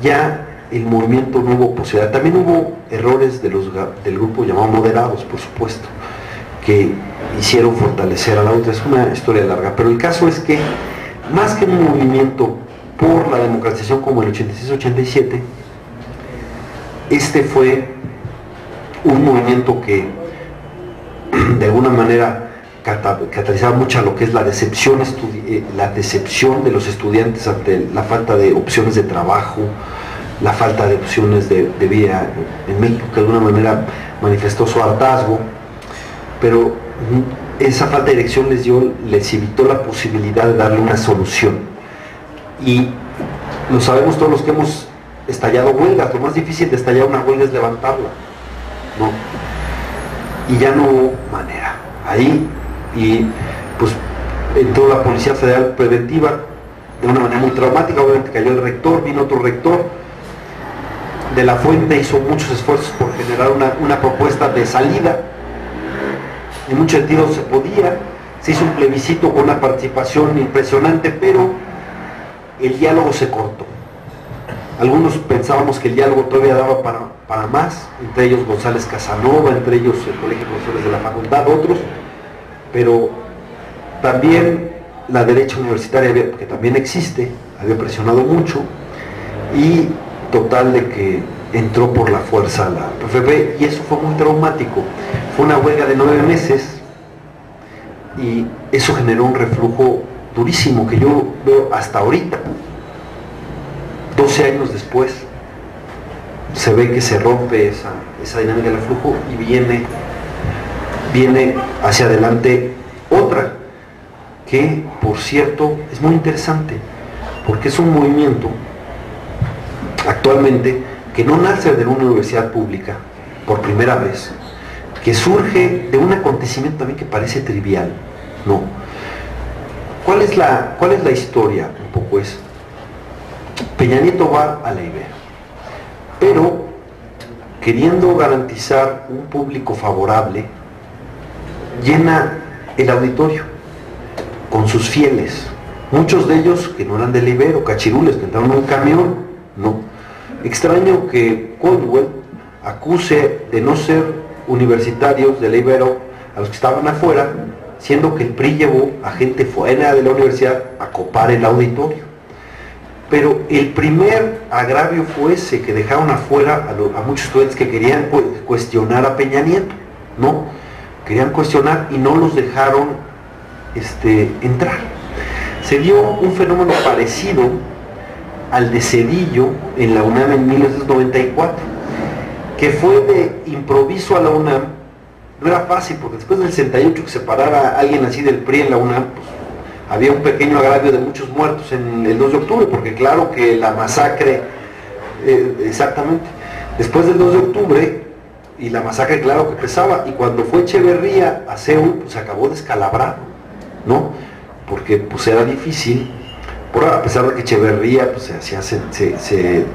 ya el movimiento no hubo posibilidad. También hubo errores del grupo llamado moderados, por supuesto, que hicieron fortalecer a la otra. Es una historia larga, pero el caso es que más que un movimiento por la democratización como el 86-87, este fue un movimiento que de alguna manera catalizaba mucho lo que es la decepción de los estudiantes ante la falta de opciones de trabajo, la falta de opciones de vida en México, que de alguna manera manifestó su hartazgo, pero esa falta de dirección les evitó la posibilidad de darle una solución. Y lo sabemos todos los que hemos estallado huelgas, lo más difícil de estallar una huelga es levantarla, ¿no? Y ya no hubo manera. Ahí, y pues entró la Policía Federal Preventiva de una manera muy traumática, obviamente cayó el rector, vino otro rector, de la Fuente hizo muchos esfuerzos por generar una propuesta de salida, en muchos sentidos se podía, se hizo un plebiscito con una participación impresionante, pero el diálogo se cortó. Algunos pensábamos que el diálogo todavía daba para más, entre ellos González Casanova, entre ellos el Colegio de Profesores de la Facultad, otros, pero también la derecha universitaria, que también existe, había presionado mucho, y total de que entró por la fuerza la PFP, y eso fue muy traumático. Fue una huelga de 9 meses, y eso generó un reflujo durísimo que yo veo hasta ahorita. 12 años después se ve que se rompe esa dinámica del reflujo y viene hacia adelante otra que, por cierto, es muy interesante porque es un movimiento actualmente que no nace de una universidad pública por primera vez, que surge de un acontecimiento también que parece trivial, ¿no? ¿Cuál es la historia? Un poco es, Peña Nieto va a la Ibero, pero queriendo garantizar un público favorable, llena el auditorio con sus fieles, muchos de ellos que no eran de la Ibero, cachirules, que entraron en un camión, no. Extraño que Caldwell acuse de no ser universitarios de la Ibero a los que estaban afuera, siendo que el PRI llevó a gente fuera de la universidad a copar el auditorio. Pero el primer agravio fue ese, que dejaron afuera a muchos estudiantes que querían cuestionar a Peña Nieto, ¿no? Querían cuestionar y no los dejaron entrar. Se dio un fenómeno parecido al de Zedillo en la UNAM en 1994, que fue de improviso a la UNAM. No era fácil, porque después del 68 que se parara alguien así del PRI en la UNAM, pues, había un pequeño agravio de muchos muertos en el 2 de octubre, porque claro que la masacre, exactamente, después del 2 de octubre, y la masacre claro que pesaba, y cuando fue Echeverría a CEU, pues se acabó descalabrado, ¿no? Porque pues era difícil, a pesar de que Echeverría pues,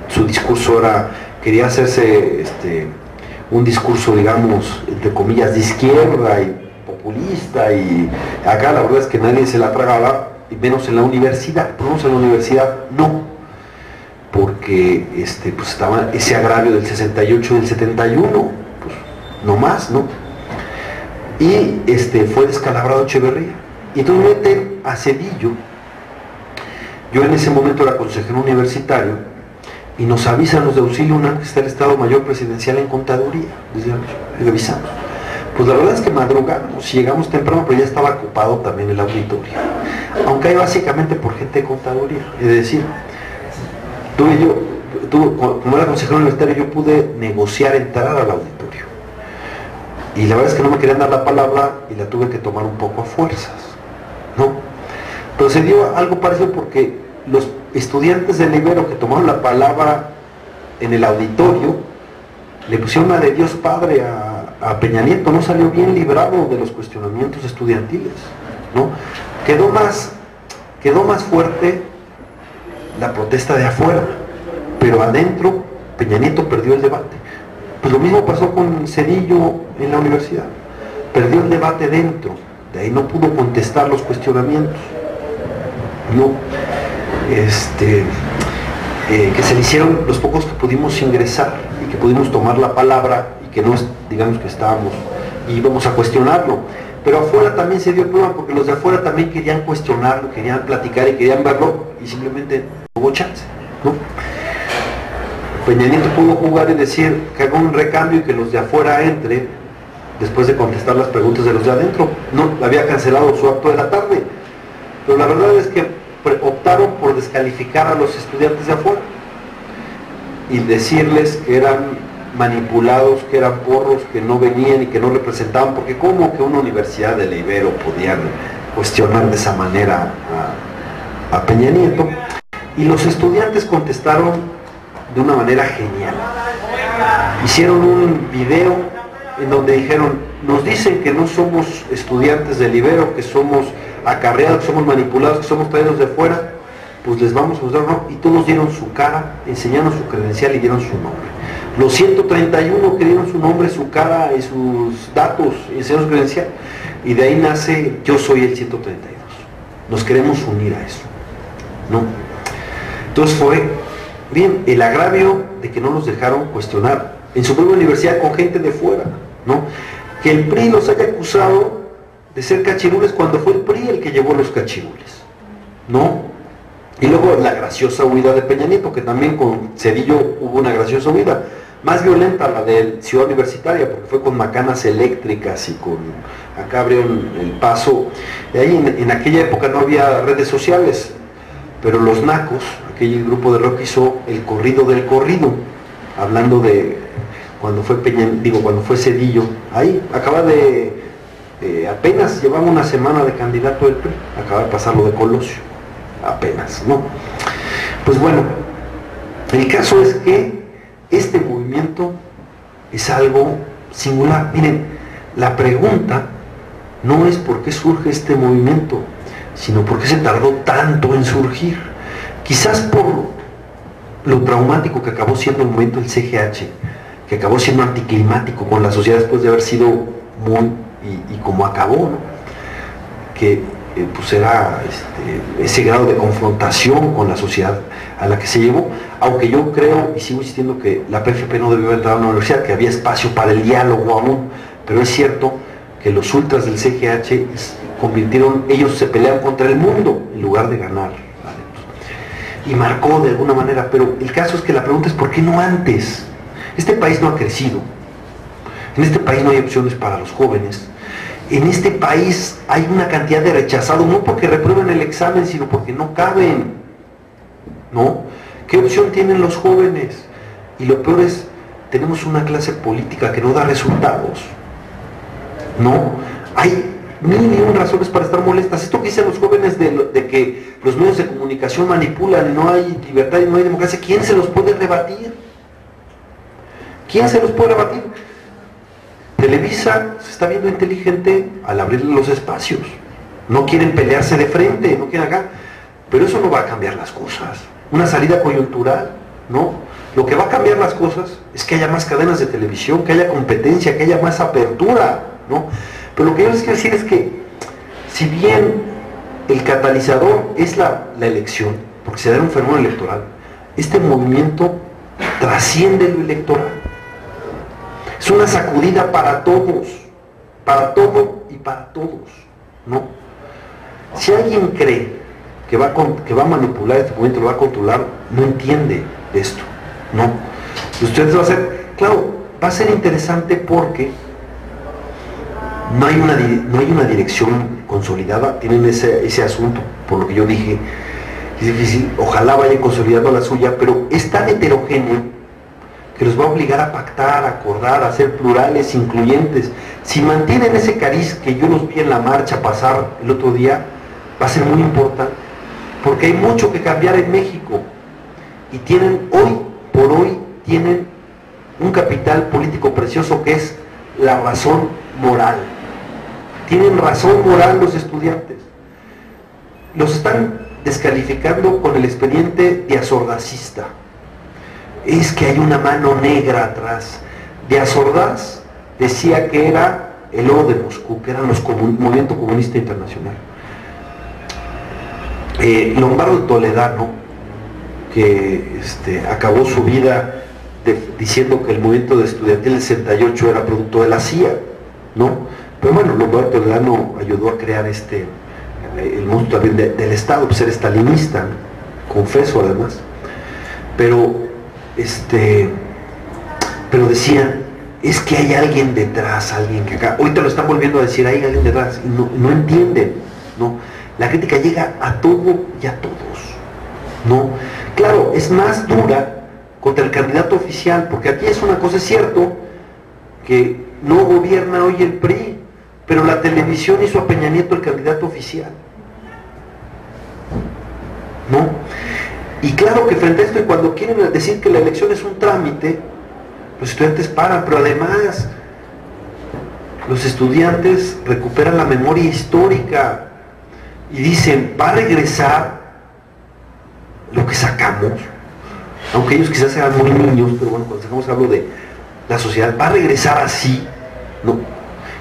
su discurso quería hacerse un discurso, digamos, entre comillas, de izquierda y populista, y acá la verdad es que nadie se la tragaba, y menos en la universidad. Por lo menos en la universidad no, porque pues estaba ese agravio del 68 y del 71, pues no más, ¿no? Y fue descalabrado Echeverría, y entonces meten a Zedillo. Yo en ese momento era consejero universitario, y nos avisan los de Auxilio UNAM que está el Estado Mayor Presidencial en Contaduría, y revisamos. Pues la verdad es que madrugamos, llegamos temprano, pero ya estaba ocupado también el auditorio, aunque hay básicamente por gente de contaduría. Es decir, como era consejero universitario, yo pude negociar entrar al auditorio, y la verdad es que no me querían dar la palabra y la tuve que tomar un poco a fuerzas, ¿no? Pero se dio algo parecido porque los estudiantes del Ibero que tomaron la palabra en el auditorio le pusieron una de Dios Padre a Peña Nieto. No salió bien librado de los cuestionamientos estudiantiles, ¿no? Quedó más fuerte la protesta de afuera, pero adentro Peña Nieto perdió el debate. Pues lo mismo pasó con Zedillo en la universidad, perdió el debate dentro, de ahí no pudo contestar los cuestionamientos, ¿no? Que se le hicieron los pocos que pudimos ingresar y que pudimos tomar la palabra, y que no, digamos que estábamos y íbamos a cuestionarlo. Pero afuera también se dio el problema, porque los de afuera también querían cuestionarlo, querían platicar y querían verlo, y simplemente hubo chance, ¿no? Peña Nieto pudo jugar y decir que haga un recambio y que los de afuera entren después de contestar las preguntas de los de adentro. No, había cancelado su acto de la tarde, pero la verdad es que optaron por descalificar a los estudiantes de afuera y decirles que eran manipulados, que eran porros, que no venían y que no representaban, porque ¿cómo que una universidad de la Ibero podían cuestionar de esa manera a Peña Nieto? Y los estudiantes contestaron de una manera genial. Hicieron un video en donde dijeron, nos dicen que no somos estudiantes del Ibero, que somos acarreados, que somos manipulados, que somos traídos de fuera, pues les vamos a mostrar, ¿no? Y todos dieron su cara, enseñaron su credencial y dieron su nombre. Los 131 que dieron su nombre, su cara y sus datos, y enseñaron su credencial, y de ahí nace Yo Soy el 132. Nos queremos unir a eso, ¿no? Entonces fue, bien, el agravio de que no los dejaron cuestionar en su propia universidad con gente de fuera, ¿no? Que el PRI los haya acusado de ser cachirules cuando fue el PRI el que llevó los cachirules, ¿no? Y luego la graciosa huida de Peña Nieto, que también con Zedillo hubo una graciosa huida, más violenta la de Ciudad Universitaria, porque fue con macanas eléctricas y con, acá abrieron el paso, y ahí en aquella época no había redes sociales, pero los nacos, aquel grupo de rock hizo el corrido del corrido, hablando de cuando fue cuando fue Zedillo, ahí acaba de, apenas llevaba una semana de candidato del PRI, acaba de pasar lo de Colosio, apenas, ¿no? Pues bueno, el caso es que este movimiento es algo singular. Miren, la pregunta no es por qué surge este movimiento, sino por qué se tardó tanto en surgir. Quizás por lo traumático que acabó siendo el movimiento del CGH, que acabó siendo anticlimático con la sociedad después de haber sido muy, y como acabó, ¿no? Que pues era ese grado de confrontación con la sociedad a la que se llevó, aunque yo creo y sigo insistiendo que la PFP no debió entrar a una universidad, que había espacio para el diálogo aún, pero es cierto que los ultras del CGH ellos se pelearon contra el mundo en lugar de ganar, ¿vale? Y marcó de alguna manera, pero el caso es que la pregunta es ¿por qué no antes? Este país no ha crecido, en este país no hay opciones para los jóvenes. En este país hay una cantidad de rechazados, no porque reprueben el examen, sino porque no caben, ¿no? ¿Qué opción tienen los jóvenes? Y lo peor es, tenemos una clase política que no da resultados, ¿no? Hay mil y un razones para estar molestas. Esto que dicen los jóvenes de que los medios de comunicación manipulan y no hay libertad y no hay democracia, ¿quién se los puede rebatir? ¿Quién se los puede rebatir? Televisa se está viendo inteligente al abrirle los espacios. No quieren pelearse de frente, no quieren acá. Pero eso no va a cambiar las cosas. Una salida coyuntural, ¿no? Lo que va a cambiar las cosas es que haya más cadenas de televisión, que haya competencia, que haya más apertura, ¿no? Pero lo que yo les quiero decir es que, si bien el catalizador es la elección, porque se da un fenómeno electoral, este movimiento trasciende lo electoral. Es una sacudida para todos, para todo y para todos, ¿no? Si alguien cree que va a manipular este movimiento, lo va a controlar, no entiende esto, ¿no? Y ustedes va a ser, claro, va a ser interesante porque no hay una dirección consolidada, tienen ese asunto, por lo que yo dije, es difícil, ojalá vayan consolidando la suya, pero es tan heterogéneo que los va a obligar a pactar, a acordar, a ser plurales, incluyentes. Si mantienen ese cariz que yo los vi en la marcha pasar el otro día, va a ser muy importante, porque hay mucho que cambiar en México, y tienen hoy por hoy, tienen un capital político precioso que es la razón moral. Tienen razón moral los estudiantes. Los están descalificando con el expediente Díaz Ordazista. Es que hay una mano negra atrás. Díaz Ordaz decía que era el oro de Moscú, que eran los movimiento comunista internacional. Lombardo Toledano, que acabó su vida diciendo que el movimiento de estudiantil del 68 era producto de la CIA, ¿no? Pero bueno, Lombardo Toledano ayudó a crear el monstruo también del Estado, pues era estalinista, ¿no? confeso además, pero decían, es que hay alguien detrás, alguien que acá, ahorita lo están volviendo a decir, hay alguien detrás, y no entienden, ¿no? La crítica llega a todo y a todos, ¿no? Claro, es más dura contra el candidato oficial, porque aquí es una cosa, es cierto que no gobierna hoy el PRI, pero la televisión hizo a Peña Nieto el candidato oficial, ¿no? Y claro que frente a esto, y cuando quieren decir que la elección es un trámite, los estudiantes paran, pero además los estudiantes recuperan la memoria histórica y dicen, va a regresar lo que sacamos, aunque ellos quizás sean muy niños, pero bueno, cuando sacamos hablo de la sociedad, va a regresar así, ¿no?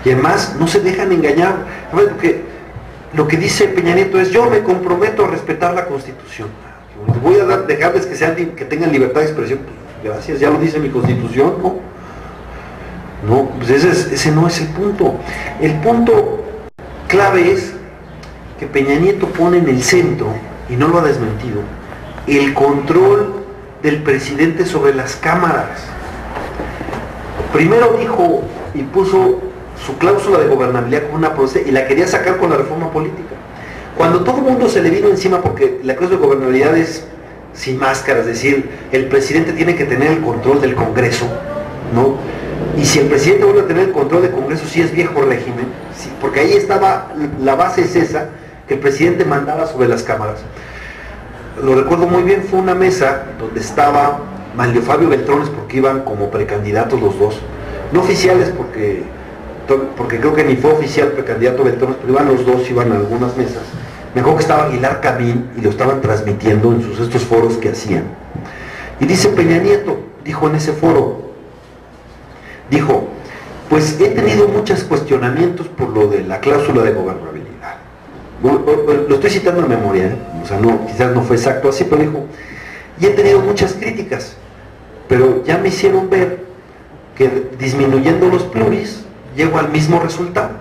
Y además no se dejan engañar, porque lo que dice Peña Nieto es, yo me comprometo a respetar la Constitución. Voy a dejarles que tengan libertad de expresión. Pues, gracias, ya lo dice mi Constitución, ¿no? No, pues ese no es el punto. El punto clave es que Peña Nieto pone en el centro, y no lo ha desmentido, el control del presidente sobre las cámaras. Primero dijo y puso su cláusula de gobernabilidad como una procedente y la quería sacar con la reforma política. Cuando todo el mundo se le vino encima, porque la cláusula de gobernabilidad es sin máscara, es decir, el presidente tiene que tener el control del Congreso, ¿no? Y si el presidente vuelve a tener el control del Congreso, sí es viejo régimen, sí, porque ahí estaba, la base es esa, que el presidente mandaba sobre las cámaras. Lo recuerdo muy bien, fue una mesa donde estaba Manlio Fabio Beltrones, porque iban como precandidatos los dos, no oficiales porque creo que ni fue oficial precandidato Beltrones, pero iban los dos, iban a algunas mesas. Me acuerdo que estaba Aguilar Camín y lo estaban transmitiendo en estos foros que hacían. Y dice Peña Nieto, dijo en ese foro, dijo, pues he tenido muchos cuestionamientos por lo de la cláusula de gobernabilidad. Lo estoy citando en memoria, ¿eh? O sea, no, quizás no fue exacto así, pero dijo, y he tenido muchas críticas, pero ya me hicieron ver que disminuyendo los pluris, llego al mismo resultado.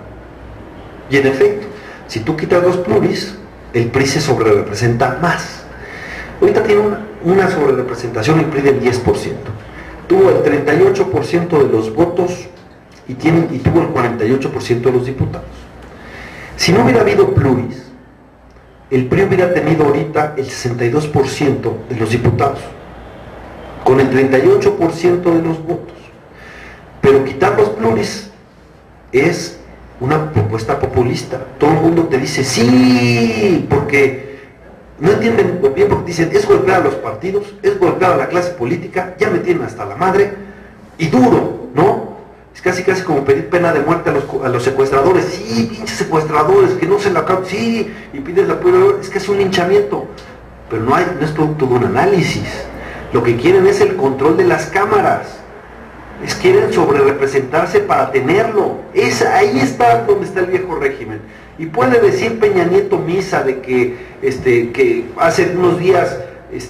Y en efecto, si tú quitas los pluris, el PRI se sobrerepresenta más. Ahorita tiene una sobrerepresentación el PRI del 10%. Tuvo el 38% de los votos y tuvo el 48% de los diputados. Si no hubiera habido pluris, el PRI hubiera tenido ahorita el 62% de los diputados, con el 38% de los votos. Pero quitar los pluris es una propuesta populista. Todo el mundo te dice sí, porque no entienden bien, porque dicen es golpear a los partidos, es golpear a la clase política, ya me tienen hasta la madre, y duro, ¿no? Es casi como pedir pena de muerte a los secuestradores. Sí, pinches secuestradores, que no se la acaban, sí, y pides la prueba, es que es un linchamiento, pero no es producto de un análisis. Lo que quieren es el control de las cámaras. Quieren sobrerepresentarse para tenerlo. Ahí está donde está el viejo régimen. Y puede decir Peña Nieto misa de que hace unos días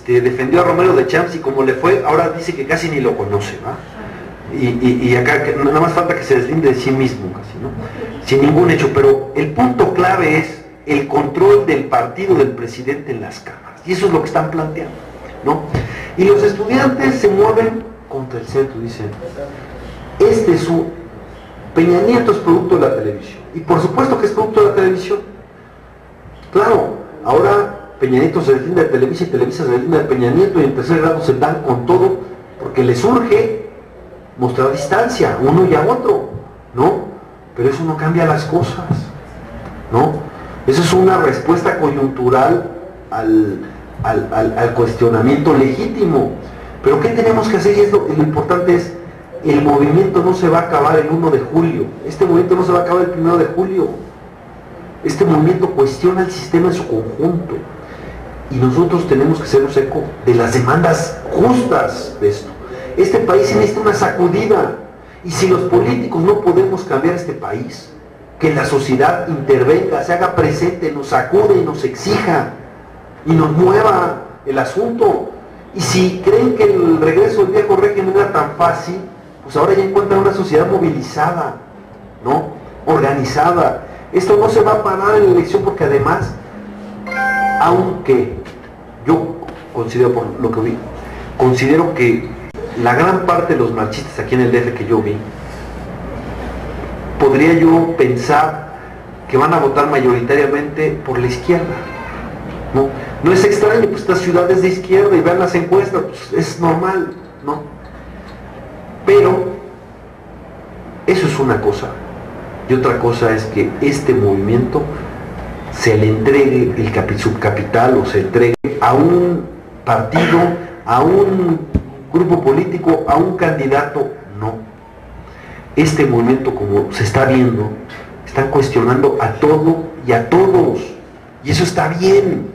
defendió a Romero de Champs y como le fue, ahora dice que casi ni lo conoce, ¿va? Y acá nada más falta que se deslinde de sí mismo casi, ¿no? Sin ningún hecho, pero el punto clave es el control del partido del presidente en las cámaras. Y eso es lo que están planteando, ¿no? Y los estudiantes se mueven contra el centro, dicen, Peña Nieto es producto de la televisión, y por supuesto que es producto de la televisión. Claro, ahora Peña Nieto se deslinde de Televisa y Televisa se deslinde de Peña Nieto, y en tercer grado se dan con todo, porque les urge mostrar distancia, uno y a otro, ¿no? Pero eso no cambia las cosas, ¿no? Eso es una respuesta coyuntural al cuestionamiento legítimo. Pero ¿qué tenemos que hacer? Y lo importante es, el movimiento no se va a acabar el 1 de julio. Este movimiento no se va a acabar el 1 de julio. Este movimiento cuestiona el sistema en su conjunto. Y nosotros tenemos que hacernos eco de las demandas justas de esto. Este país necesita una sacudida. Y si los políticos no podemos cambiar este país, que la sociedad intervenga, se haga presente, nos sacude y nos exija y nos mueva el asunto. Y si creen que el regreso del viejo régimen era tan fácil, pues ahora ya encuentran una sociedad movilizada, ¿no? Organizada. Esto no se va a parar en la elección porque además, aunque yo considero por lo que vi, considero que la gran parte de los marchistas aquí en el DF que yo vi, podría yo pensar que van a votar mayoritariamente por la izquierda. No es extraño, pues esta ciudad es de izquierda y vean las encuestas, pues es normal, ¿no? Pero eso es una cosa, y otra cosa es que este movimiento se le entregue el subcapital o se entregue a un partido, a un grupo político, a un candidato. No. Este movimiento, como se está viendo, están cuestionando a todo y a todos, y eso está bien,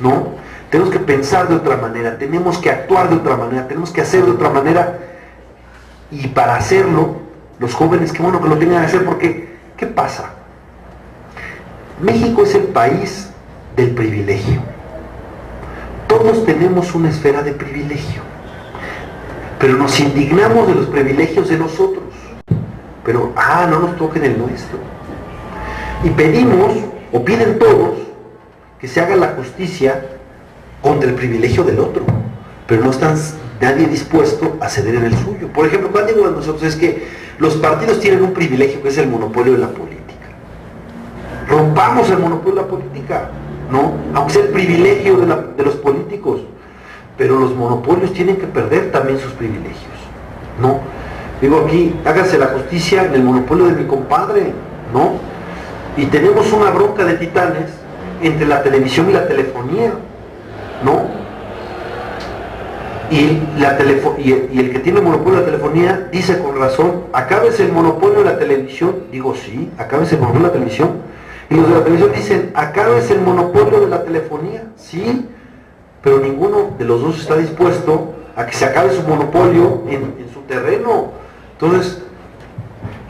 ¿no? Tenemos que pensar de otra manera, tenemos que actuar de otra manera, tenemos que hacer de otra manera, y para hacerlo, los jóvenes, qué bueno que lo tengan que hacer, porque ¿qué pasa? México es el país del privilegio. Todos tenemos una esfera de privilegio, pero nos indignamos de los privilegios de los otros, pero no nos toquen el nuestro, y pedimos, o piden todos, que se haga la justicia contra el privilegio del otro, pero no está nadie dispuesto a ceder en el suyo. Por ejemplo, cuando digo a nosotros es que los partidos tienen un privilegio que es el monopolio de la política. Rompamos el monopolio de la política, ¿no? Aunque sea el privilegio de los políticos, pero los monopolios tienen que perder también sus privilegios, ¿no? Digo aquí, hágase la justicia en el monopolio de mi compadre, ¿no? Y tenemos una bronca de titanes entre la televisión y la telefonía, ¿no? Y el que tiene el monopolio de la telefonía dice con razón, acábese el monopolio de la televisión. Digo, sí, acábese el monopolio de la televisión. Y los de la televisión dicen, acábese el monopolio de la telefonía. Sí, pero ninguno de los dos está dispuesto a que se acabe su monopolio en su terreno. Entonces,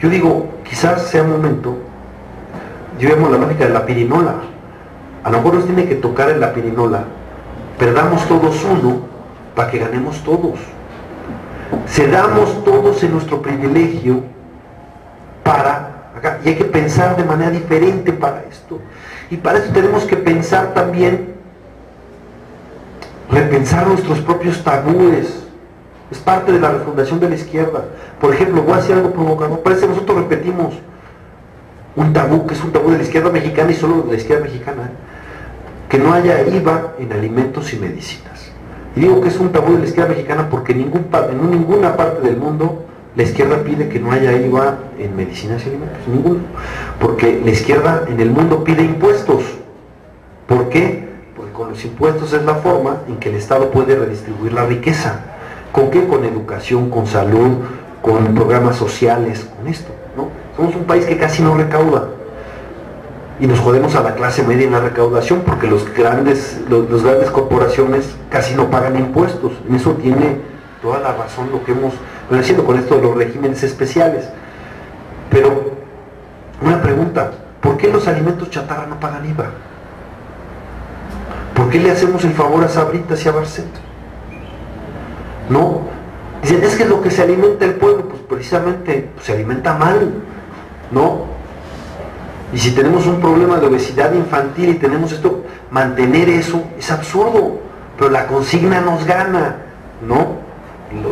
yo digo, quizás sea un momento, yo llamo la lógica de la pirinola. A lo mejor nos tiene que tocar en la pirinola, perdamos todos uno, para que ganemos todos. Cedamos todos en nuestro privilegio y hay que pensar de manera diferente para esto. Y para eso tenemos que pensar también, repensar nuestros propios tabúes. Es parte de la refundación de la izquierda. Por ejemplo, voy a decir algo provocador. Parece que nosotros repetimos un tabú, que es un tabú de la izquierda mexicana y solo de la izquierda mexicana, que no haya IVA en alimentos y medicinas. Y digo que es un tabú de la izquierda mexicana porque en ninguna parte del mundo la izquierda pide que no haya IVA en medicinas y alimentos, ninguno. Porque la izquierda en el mundo pide impuestos. ¿Por qué? Porque con los impuestos es la forma en que el Estado puede redistribuir la riqueza. ¿Con qué? Con educación, con salud, con programas sociales, con esto, ¿no? Somos un país que casi no recauda. Y nos jodemos a la clase media en la recaudación porque los grandes corporaciones casi no pagan impuestos. En eso tiene toda la razón lo que hemos venido haciendo con esto de los regímenes especiales. Pero, una pregunta, ¿por qué los alimentos chatarra no pagan IVA? ¿Por qué le hacemos el favor a Sabritas y a Barcet? ¿No? Dicen, es que es lo que se alimenta el pueblo, pues precisamente se alimenta mal, ¿no? Y si tenemos un problema de obesidad infantil y tenemos esto, mantener eso es absurdo, pero la consigna nos gana, ¿no?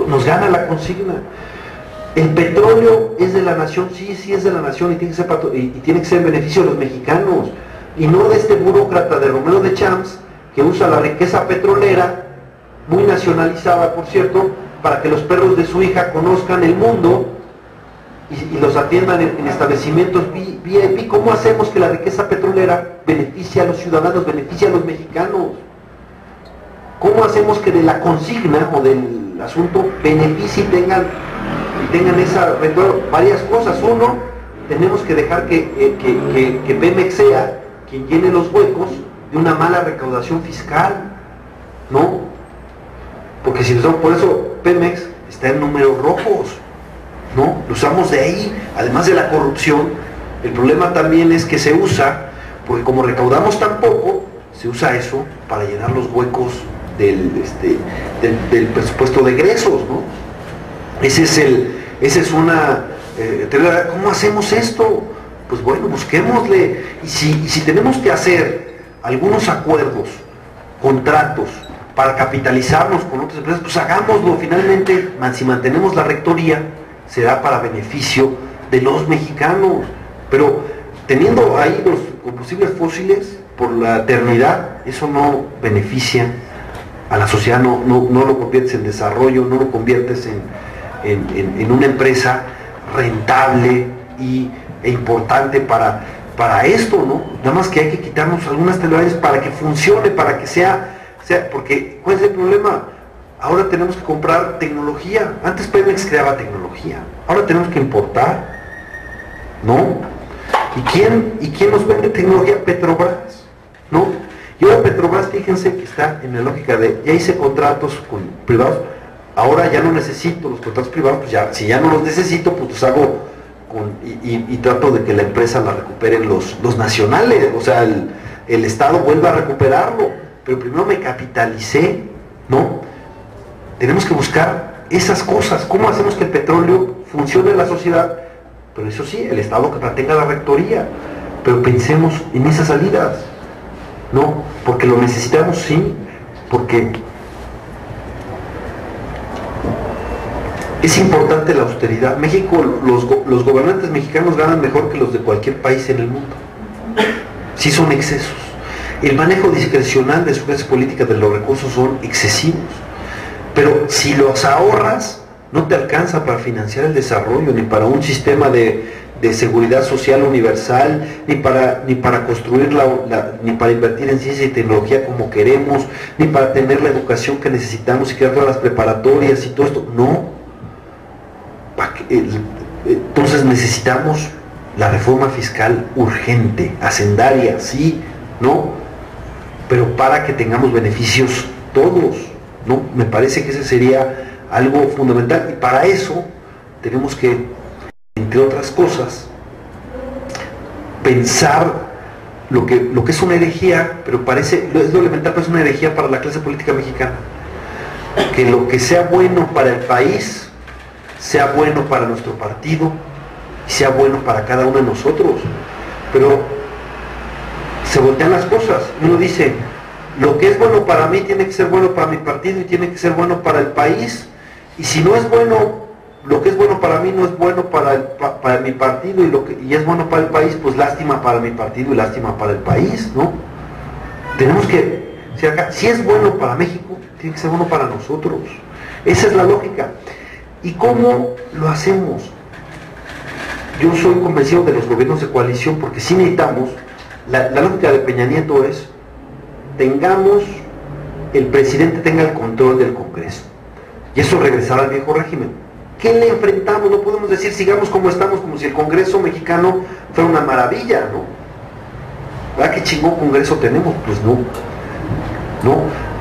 Nos gana la consigna. El petróleo es de la nación, sí es de la nación y tiene que ser en beneficio de los mexicanos, y no de este burócrata de Romero de Champs que usa la riqueza petrolera, muy nacionalizada por cierto, para que los perros de su hija conozcan el mundo y los atiendan en establecimientos VIP. ¿Cómo hacemos que la riqueza petrolera beneficie a los ciudadanos, beneficie a los mexicanos? ¿Cómo hacemos que de la consigna o del asunto beneficie y tengan esa retorno? Varias cosas. Uno, tenemos que dejar que Pemex sea quien llene los huecos de una mala recaudación fiscal, ¿no? Porque si nosotros, por eso Pemex está en números rojos, ¿no? Lo usamos de ahí, además de la corrupción. El problema también es que se usa, porque como recaudamos tan poco, se usa eso para llenar los huecos del presupuesto de egresos, ¿no? ¿Cómo hacemos esto? Pues bueno, busquémosle, y si tenemos que hacer algunos acuerdos, contratos, para capitalizarnos con otras empresas, pues hagámoslo. Finalmente, si mantenemos la rectoría, será para beneficio de los mexicanos. Pero teniendo ahí los combustibles fósiles por la eternidad, eso no beneficia a la sociedad, no lo conviertes en desarrollo, no lo conviertes en una empresa rentable e importante para esto, ¿no? Nada más que hay que quitarnos algunas telarañas para que funcione, para que sea, porque ¿cuál es el problema? Ahora tenemos que comprar tecnología. Antes Pemex creaba tecnología, ahora tenemos que importar, ¿no? ¿Y quién nos vende tecnología? Petrobras, ¿no? Y ahora Petrobras, fíjense que está en la lógica de, ya hice contratos con privados, ahora ya no necesito los contratos privados, pues ya, si ya no los necesito, pues los hago y trato de que la empresa la recuperen los nacionales, o sea, el Estado vuelva a recuperarlo, pero primero me capitalicé, ¿no? Tenemos que buscar esas cosas, cómo hacemos que el petróleo funcione en la sociedad, pero eso sí, el Estado que mantenga la rectoría, pero pensemos en esas salidas, ¿no? Porque lo necesitamos, sí, porque es importante la austeridad. México, los gobernantes mexicanos ganan mejor que los de cualquier país en el mundo. Sí son excesos. El manejo discrecional de su clase política de los recursos son excesivos. Pero si los ahorras, no te alcanza para financiar el desarrollo, ni para un sistema de seguridad social universal, ni para construir ni para invertir en ciencia y tecnología como queremos, ni para tener la educación que necesitamos y crear todas las preparatorias y todo esto. No. Entonces necesitamos la reforma fiscal urgente, hacendaria, sí, ¿no? Pero para que tengamos beneficios todos, ¿no? Me parece que ese sería algo fundamental, y para eso tenemos que, entre otras cosas, pensar lo que es una herejía, pero es lo elemental, pero es una herejía para la clase política mexicana, que lo que sea bueno para el país sea bueno para nuestro partido y sea bueno para cada uno de nosotros. Pero se voltean las cosas, uno dice, lo que es bueno para mí tiene que ser bueno para mi partido y tiene que ser bueno para el país, y si no es bueno, lo que es bueno para mí no es bueno para mi partido, y es bueno para el país, pues lástima para mi partido y lástima para el país, ¿no? Tenemos que, si es bueno para México, tiene que ser bueno para nosotros. Esa es la lógica. ¿Y cómo lo hacemos? Yo soy convencido de los gobiernos de coalición, porque si necesitamos, la lógica de Peña Nieto es, el presidente tenga el control del Congreso, y eso regresará al viejo régimen. ¿Qué le enfrentamos? No podemos decir sigamos como estamos, como si el Congreso mexicano fuera una maravilla, ¿no? ¿Verdad qué chingón Congreso tenemos? Pues no.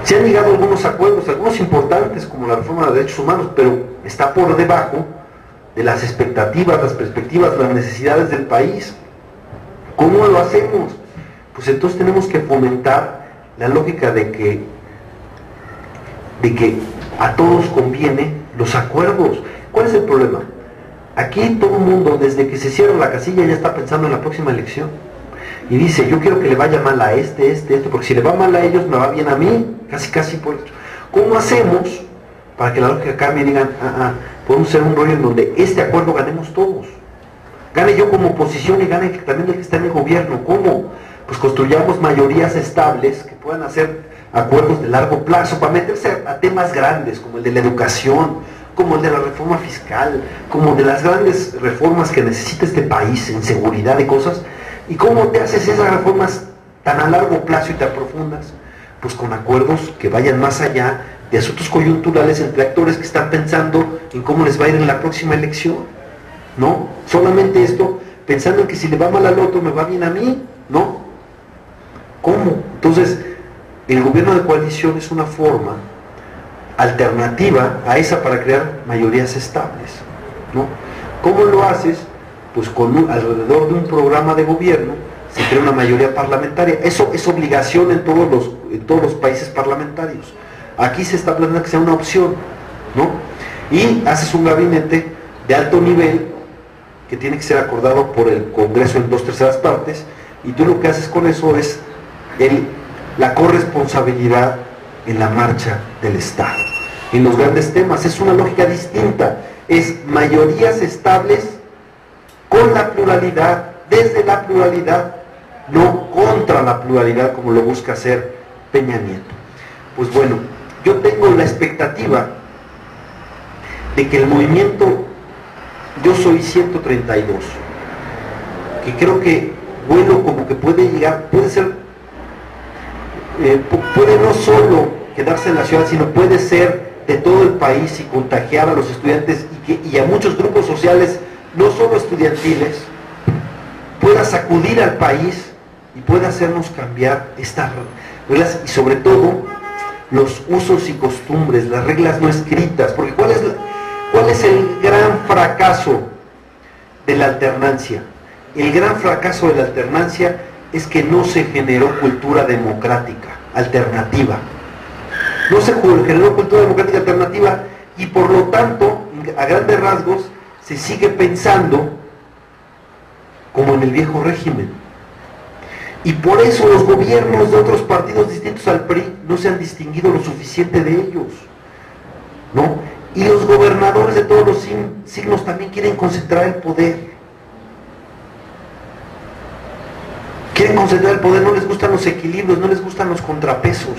Se han llegado algunos acuerdos, algunos importantes, como la reforma de derechos humanos, pero está por debajo de las expectativas, las perspectivas, las necesidades del país. ¿Cómo lo hacemos? Pues entonces tenemos que fomentar la lógica de que a todos conviene los acuerdos. ¿Cuál es el problema? Aquí todo el mundo, desde que se cierra la casilla, ya está pensando en la próxima elección. Y dice, yo quiero que le vaya mal a porque si le va mal a ellos, me va bien a mí, casi por eso. ¿Cómo hacemos para que la lógica cambie y digan, podemos hacer un rollo en donde este acuerdo ganemos todos? Gane yo como oposición y gane también el que está en el gobierno. ¿Cómo? Pues construyamos mayorías estables que puedan hacer acuerdos de largo plazo para meterse a temas grandes como el de la educación, como el de la reforma fiscal, como de las grandes reformas que necesita este país en seguridad y cosas. ¿Y cómo te haces esas reformas tan a largo plazo y tan profundas? Pues con acuerdos que vayan más allá de asuntos coyunturales entre actores que están pensando en cómo les va a ir en la próxima elección, ¿no? Solamente esto, pensando en que si le va mal al otro, me va bien a mí, ¿no? ¿Cómo? Entonces, el gobierno de coalición es una forma alternativa a esa para crear mayorías estables, ¿no? ¿Cómo lo haces? Pues alrededor de un programa de gobierno se crea una mayoría parlamentaria. Eso es obligación en todos los países parlamentarios. Aquí se está planteando que sea una opción, ¿no? Y haces un gabinete de alto nivel que tiene que ser acordado por el Congreso en 2/3 partes, y tú lo que haces con eso es la corresponsabilidad en la marcha del Estado, en los grandes temas. Es una lógica distinta, es mayorías estables con la pluralidad, desde la pluralidad, no contra la pluralidad como lo busca hacer Peña Nieto. Pues bueno, yo tengo la expectativa de que el movimiento Yo Soy 132, que creo que bueno, como que puede llegar, puede ser, puede no solo quedarse en la ciudad, sino puede ser de todo el país y contagiar a los estudiantes y a muchos grupos sociales, no solo estudiantiles, pueda sacudir al país y pueda hacernos cambiar estas reglas y sobre todo los usos y costumbres, las reglas no escritas, porque ¿cuál es el gran fracaso de la alternancia? El gran fracaso de la alternancia es que no se generó cultura democrática alternativa. No se generó cultura democrática alternativa y por lo tanto, a grandes rasgos, se sigue pensando como en el viejo régimen. Y por eso los gobiernos de otros partidos distintos al PRI no se han distinguido lo suficiente de ellos, ¿no? Y los gobernadores de todos los signos también quieren concentrar el poder. Quieren concentrar el poder, no les gustan los equilibrios, no les gustan los contrapesos,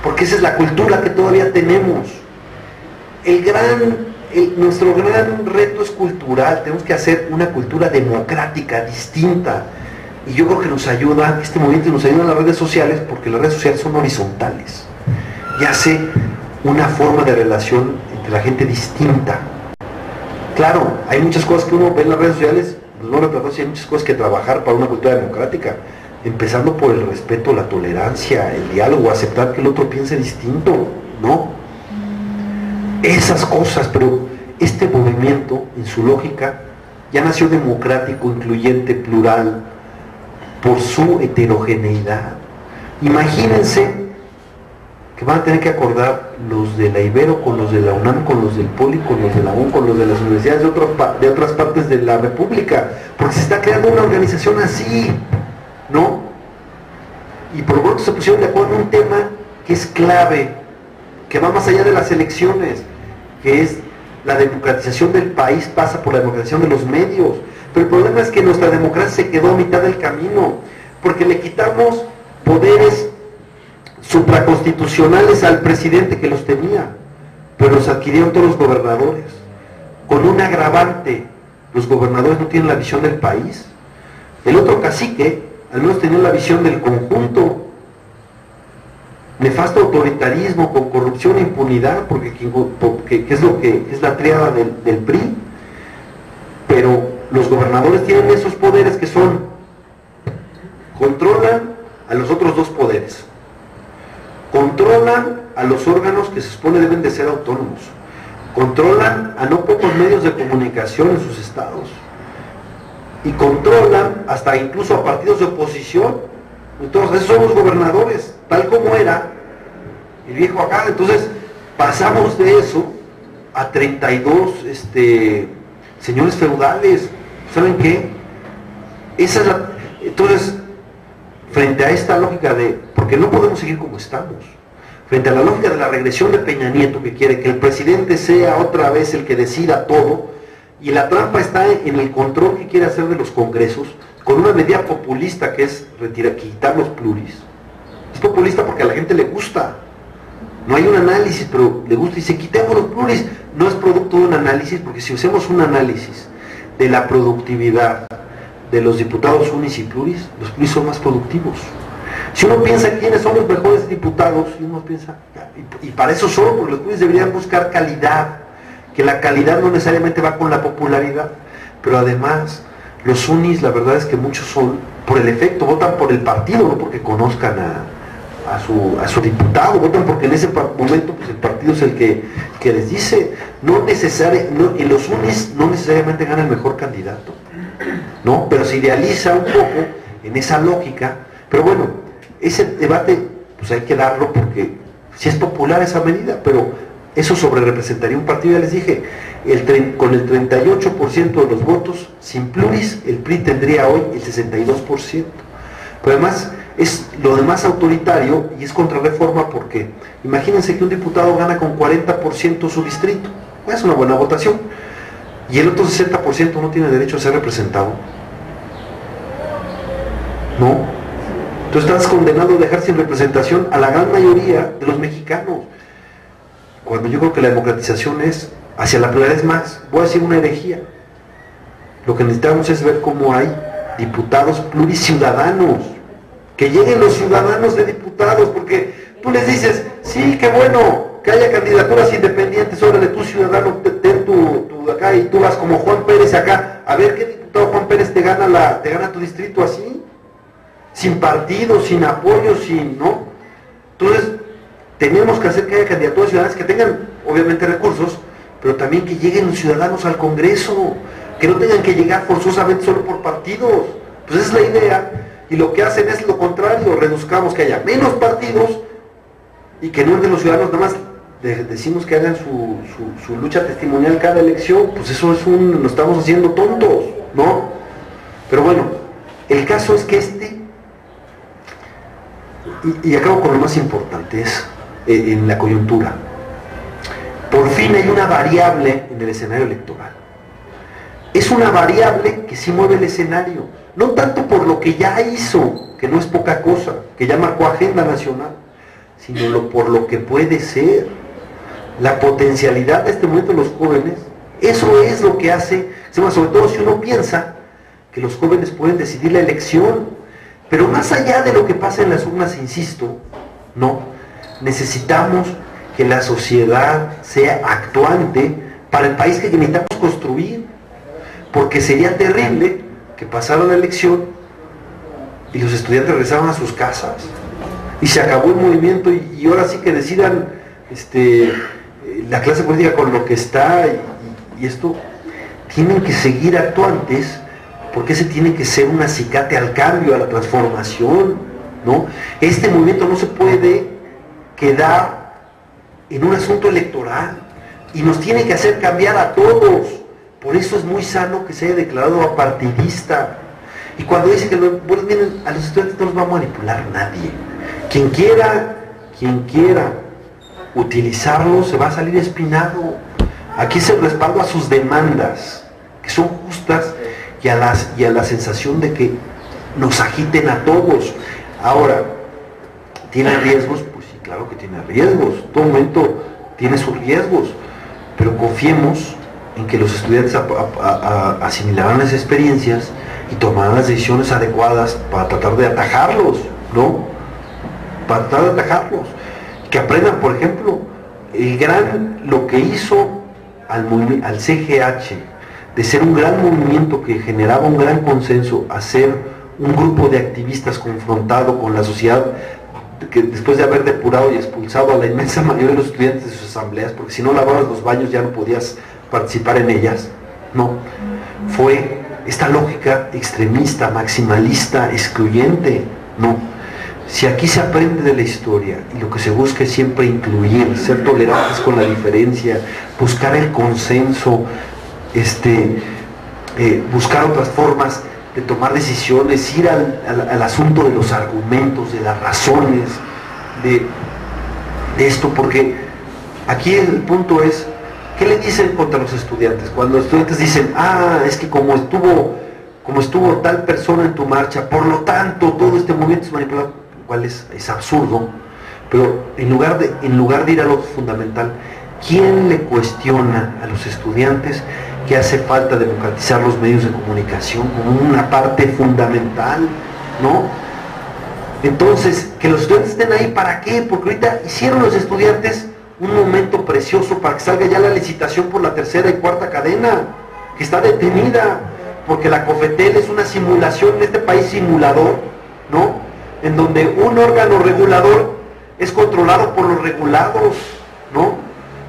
porque esa es la cultura que todavía tenemos. Nuestro gran reto es cultural, tenemos que hacer una cultura democrática, distinta, y yo creo que nos ayuda, este movimiento nos ayuda en las redes sociales, porque las redes sociales son horizontales, y hace una forma de relación entre la gente distinta. Claro, hay muchas cosas que uno ve en las redes sociales, pues no lo trató, hay muchas cosas que trabajar para una cultura democrática, empezando por el respeto, la tolerancia, el diálogo, aceptar que el otro piense distinto, ¿no? Esas cosas, pero este movimiento, en su lógica, ya nació democrático, incluyente, plural, por su heterogeneidad. Imagínense que van a tener que acordar los de la Ibero con los de la UNAM, con los del Poli, con los de la UNAM, con los de las universidades de otras partes de la República, porque se está creando una organización así, ¿no? Y por lo pronto se pusieron de acuerdo en un tema que es clave, que va más allá de las elecciones, que es la democratización del país, pasa por la democratización de los medios. Pero el problema es que nuestra democracia se quedó a mitad del camino, porque le quitamos poderes supraconstitucionales al presidente que los tenía, pero los adquirieron todos los gobernadores, con un agravante: los gobernadores no tienen la visión del país. El otro cacique al menos tenía la visión del conjunto. Nefasto autoritarismo con corrupción e impunidad, porque es lo que es la tríada del PRI. Pero los gobernadores tienen esos poderes que son: controlan a los otros dos poderes, controlan a los órganos que se supone deben de ser autónomos, controlan a no pocos medios de comunicación en sus estados, y controlan hasta incluso a partidos de oposición. Entonces, esos son los gobernadores, tal como era el viejo acá. Entonces, pasamos de eso a 32 señores feudales. ¿Saben qué? Esa es la... Entonces, frente a esta lógica de... porque no podemos seguir como estamos, frente a la lógica de la regresión de Peña Nieto, que quiere que el presidente sea otra vez el que decida todo, y la trampa está en el control que quiere hacer de los congresos, con una medida populista que es quitar los pluris. Es populista porque a la gente le gusta, no hay un análisis, pero le gusta, y dice: quitemos los pluris. No es producto de un análisis, porque si hacemos un análisis de la productividad de los diputados unis y pluris, los pluris son más productivos. Si uno piensa quiénes son los mejores diputados, y uno piensa, y para eso solo, porque los pluris deberían buscar calidad, que la calidad no necesariamente va con la popularidad, pero además los unis, la verdad es que muchos son, por el efecto, votan por el partido, no porque conozcan a su diputado, votan porque en ese momento pues, el partido es el que les dice. En los unis no necesariamente gana el mejor candidato, ¿no? Pero se idealiza un poco en esa lógica. Pero bueno, ese debate pues hay que darlo, porque si es popular esa medida, pero eso sobrerepresentaría un partido. Ya les dije, con el 38% de los votos, sin pluris, el PRI tendría hoy el 62%. Pero además, es lo demás autoritario y es contrarreforma porque imagínense que un diputado gana con 40% su distrito, es una buena votación, y el otro 60% no tiene derecho a ser representado. No. Tú estás condenado a dejar sin representación a la gran mayoría de los mexicanos. Cuando yo creo que la democratización es hacia la pluralidad, es más, voy a decir una herejía. Lo que necesitamos es ver cómo hay diputados pluriciudadanos, que lleguen los ciudadanos de diputados, porque tú les dices, sí, qué bueno, que haya candidaturas independientes, órale, tú ciudadano, ten tu acá, y tú vas como Juan Pérez acá, a ver qué diputado Juan Pérez te gana tu distrito así, sin partido, sin apoyo, sin, ¿no? Entonces, tenemos que hacer que haya candidaturas ciudadanas que tengan, obviamente, recursos, pero también que lleguen los ciudadanos al Congreso, que no tengan que llegar forzosamente solo por partidos. Pues esa es la idea, y lo que hacen es lo contrario, reduzcamos que haya menos partidos y que no de los ciudadanos nada más decimos que hagan su lucha testimonial cada elección. Pues eso es nos estamos haciendo tontos, ¿no? Pero bueno, el caso es que y acabo con lo más importante, es en la coyuntura. Por fin hay una variable en el escenario electoral. Es una variable que sí mueve el escenario, no tanto por lo que ya hizo, que no es poca cosa, que ya marcó agenda nacional, sino por lo que puede ser. La potencialidad de este momento de los jóvenes, eso es lo que hace, sobre todo si uno piensa que los jóvenes pueden decidir la elección, pero más allá de lo que pasa en las urnas, insisto, no, necesitamos que la sociedad sea actuante para el país que necesitamos construir, porque sería terrible que pasara la elección y los estudiantes regresaban a sus casas y se acabó el movimiento y ahora sí que decidan la clase política con lo que está y esto. Tienen que seguir actuantes, porque ese tiene que ser un acicate al cambio, a la transformación, ¿no? Este movimiento no se puede quedar en un asunto electoral y nos tiene que hacer cambiar a todos. Por eso es muy sano que se haya declarado apartidista. Y cuando dice que miren, a los estudiantes no los va a manipular nadie. Quien quiera utilizarlos se va a salir espinado. Aquí es el respaldo a sus demandas, que son justas, y a la sensación de que nos agiten a todos. Ahora, ¿tiene riesgos? Pues sí, claro que tiene riesgos. Todo momento tiene sus riesgos, pero confiemos en que los estudiantes asimilarán las experiencias y tomarán las decisiones adecuadas para tratar de atajarlos, ¿no? Para tratar de atajarlos. Que aprendan, por ejemplo, lo que hizo al CGH, de ser un gran movimiento que generaba un gran consenso, a ser un grupo de activistas confrontado con la sociedad, que después de haber depurado y expulsado a la inmensa mayoría de los estudiantes de sus asambleas, porque si no lavabas los baños ya no podías participar en ellas, no, fue esta lógica extremista, maximalista, excluyente, no. Si aquí se aprende de la historia y lo que se busca es siempre incluir, ser tolerantes con la diferencia, buscar el consenso, buscar otras formas de tomar decisiones, ir al asunto de los argumentos, de las razones, de esto, porque aquí el punto es, ¿qué le dicen contra los estudiantes? Cuando los estudiantes dicen, es que como estuvo tal persona en tu marcha, por lo tanto todo este movimiento es manipulado, lo cual es absurdo, pero en lugar de ir a lo fundamental, ¿quién le cuestiona a los estudiantes que hace falta democratizar los medios de comunicación como una parte fundamental, ¿no? Entonces, que los estudiantes estén ahí, ¿para qué? Porque ahorita hicieron los estudiantes un momento precioso para que salga ya la licitación por la tercera y cuarta cadena, que está detenida, porque la COFETEL es una simulación en este país simulador, ¿no? En donde un órgano regulador es controlado por los regulados, ¿no?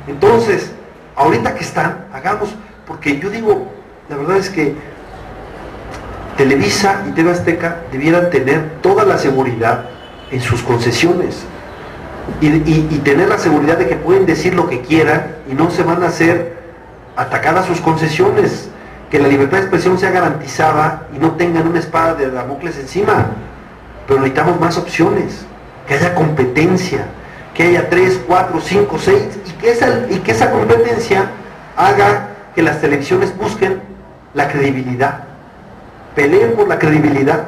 Entonces, ahorita que están, hagamos, porque yo digo, la verdad es que Televisa y TV Azteca debieran tener toda la seguridad en sus concesiones y tener la seguridad de que pueden decir lo que quieran y no se van a hacer atacadas sus concesiones, que la libertad de expresión sea garantizada y no tengan una espada de Damocles encima, pero necesitamos más opciones, que haya competencia, que haya 3, 4, 5, 6, y que esa competencia haga que las televisiones busquen la credibilidad, peleen por la credibilidad.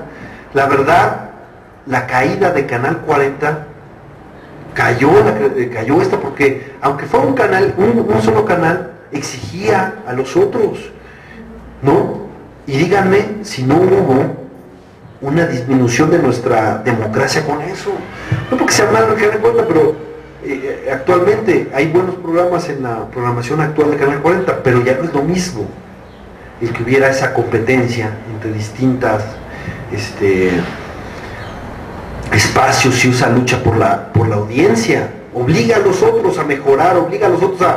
La verdad, la caída de Canal 40 cayó esta porque, aunque fuera un canal, un solo canal, exigía a los otros, ¿no? Y díganme si no hubo una disminución de nuestra democracia con eso. No porque sea malo que Canal 40, pero actualmente hay buenos programas en la programación actual de Canal 40, pero ya no es lo mismo el que hubiera esa competencia entre distintas espacios y esa lucha por la audiencia. Obliga a los otros a mejorar, obliga a los otros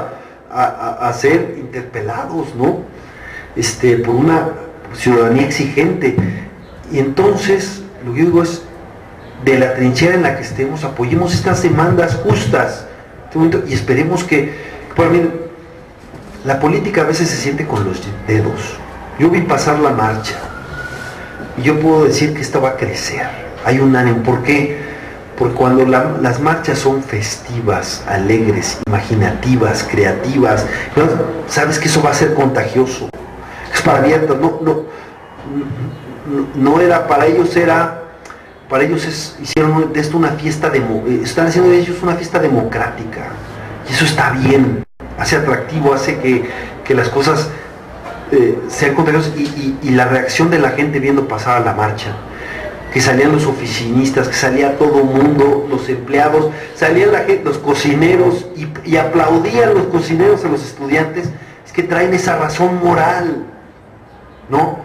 a ser interpelados, ¿no? Por una ciudadanía exigente. Y entonces, lo que yo digo es, de la trinchera en la que estemos, apoyemos estas demandas justas, y esperemos que, para mí, la política a veces se siente con los dedos. Yo vi pasar la marcha, y yo puedo decir que esta va a crecer. Hay un ánimo. ¿Por qué? Porque cuando las marchas son festivas, alegres, imaginativas, creativas, sabes que eso va a ser contagioso. Es para abiertas, no era para ellos, hicieron de esto una fiesta, están haciendo de ellos una fiesta democrática, y eso está bien, hace atractivo, hace que las cosas sean contagiosas, y la reacción de la gente viendo pasar la marcha, que salían los oficinistas, que salía todo el mundo, los empleados, salían la gente, los cocineros, y aplaudían los cocineros a los estudiantes, es que traen esa razón moral, ¿no?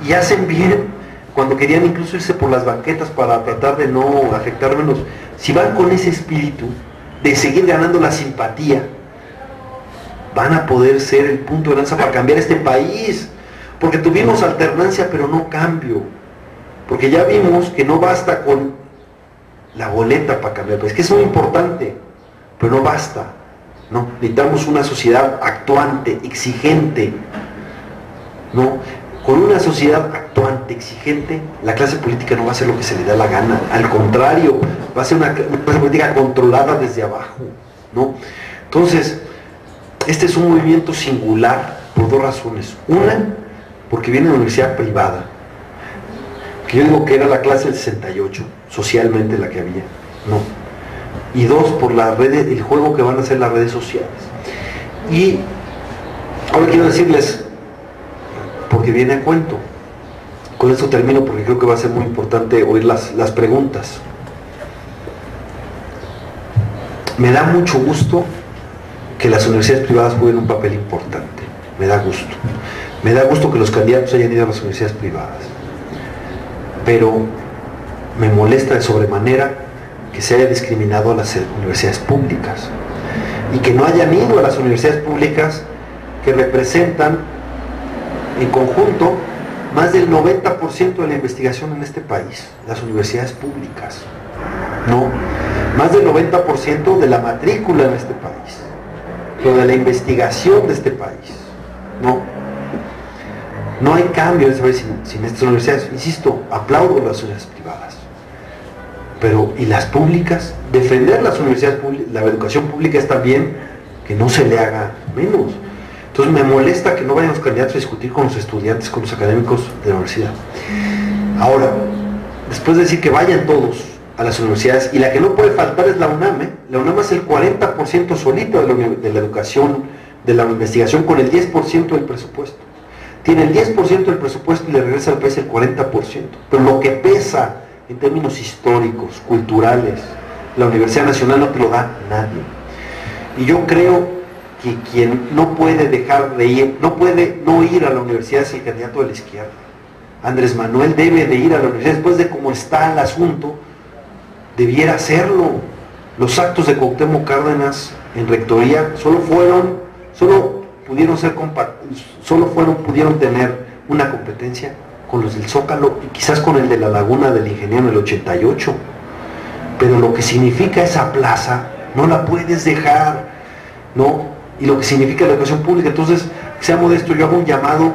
Y hacen bien cuando querían incluso irse por las banquetas para tratar de no afectar menos. Si van con ese espíritu de seguir ganando la simpatía, van a poder ser el punto de lanza para cambiar este país, porque tuvimos alternancia pero no cambio, porque ya vimos que no basta con la boleta para cambiar el país, que es muy importante, pero no basta, ¿no? Necesitamos una sociedad actuante, exigente, ¿no? Con una sociedad actuante, exigente, la clase política no va a hacer lo que se le da la gana, al contrario, va a ser una clase política controlada desde abajo, ¿no? Entonces, este es un movimiento singular por dos razones. Una, porque viene de una universidad privada, que yo digo que era la clase del 68, socialmente la que había, ¿no? Y dos, por la red, el juego que van a hacer las redes sociales. Y ahora quiero decirles, porque viene a cuento, con esto termino porque creo que va a ser muy importante oír las preguntas. Me da mucho gusto que las universidades privadas jueguen un papel importante, me da gusto. Me da gusto que los candidatos hayan ido a las universidades privadas, pero me molesta de sobremanera que se haya discriminado a las universidades públicas y que no hayan ido a las universidades públicas que representan en conjunto más del 90% de la investigación en este país, las universidades públicas, ¿no? Más del 90% de la matrícula en este país, pero de la investigación de este país, ¿no? No hay cambio en este país sin estas universidades. Insisto, aplaudo a las universidades privadas, pero ¿y las públicas? Defender las universidades públicas, la educación pública es también que no se le haga menos. Entonces me molesta que no vayan los candidatos a discutir con los estudiantes, con los académicos de la universidad. Ahora, después de decir que vayan todos a las universidades, y la que no puede faltar es la UNAM, ¿eh? La UNAM es el 40% solito de la educación, de la investigación, con el 10% del presupuesto. Tiene el 10% del presupuesto y le regresa al país el 40%. Pero lo que pesa en términos históricos, culturales, la Universidad Nacional no te lo da nadie. Y yo creo que quien no puede dejar de ir, no puede no ir a la universidad es el candidato de la izquierda. Andrés Manuel debe de ir a la universidad, después de cómo está el asunto, debiera hacerlo. Los actos de Cuauhtémoc Cárdenas en rectoría pudieron tener una competencia con los del Zócalo y quizás con el de la Laguna del Ingeniero en el 88, pero lo que significa esa plaza no la puedes dejar, ¿no? Y lo que significa la educación pública. Entonces, sea modesto, yo hago un llamado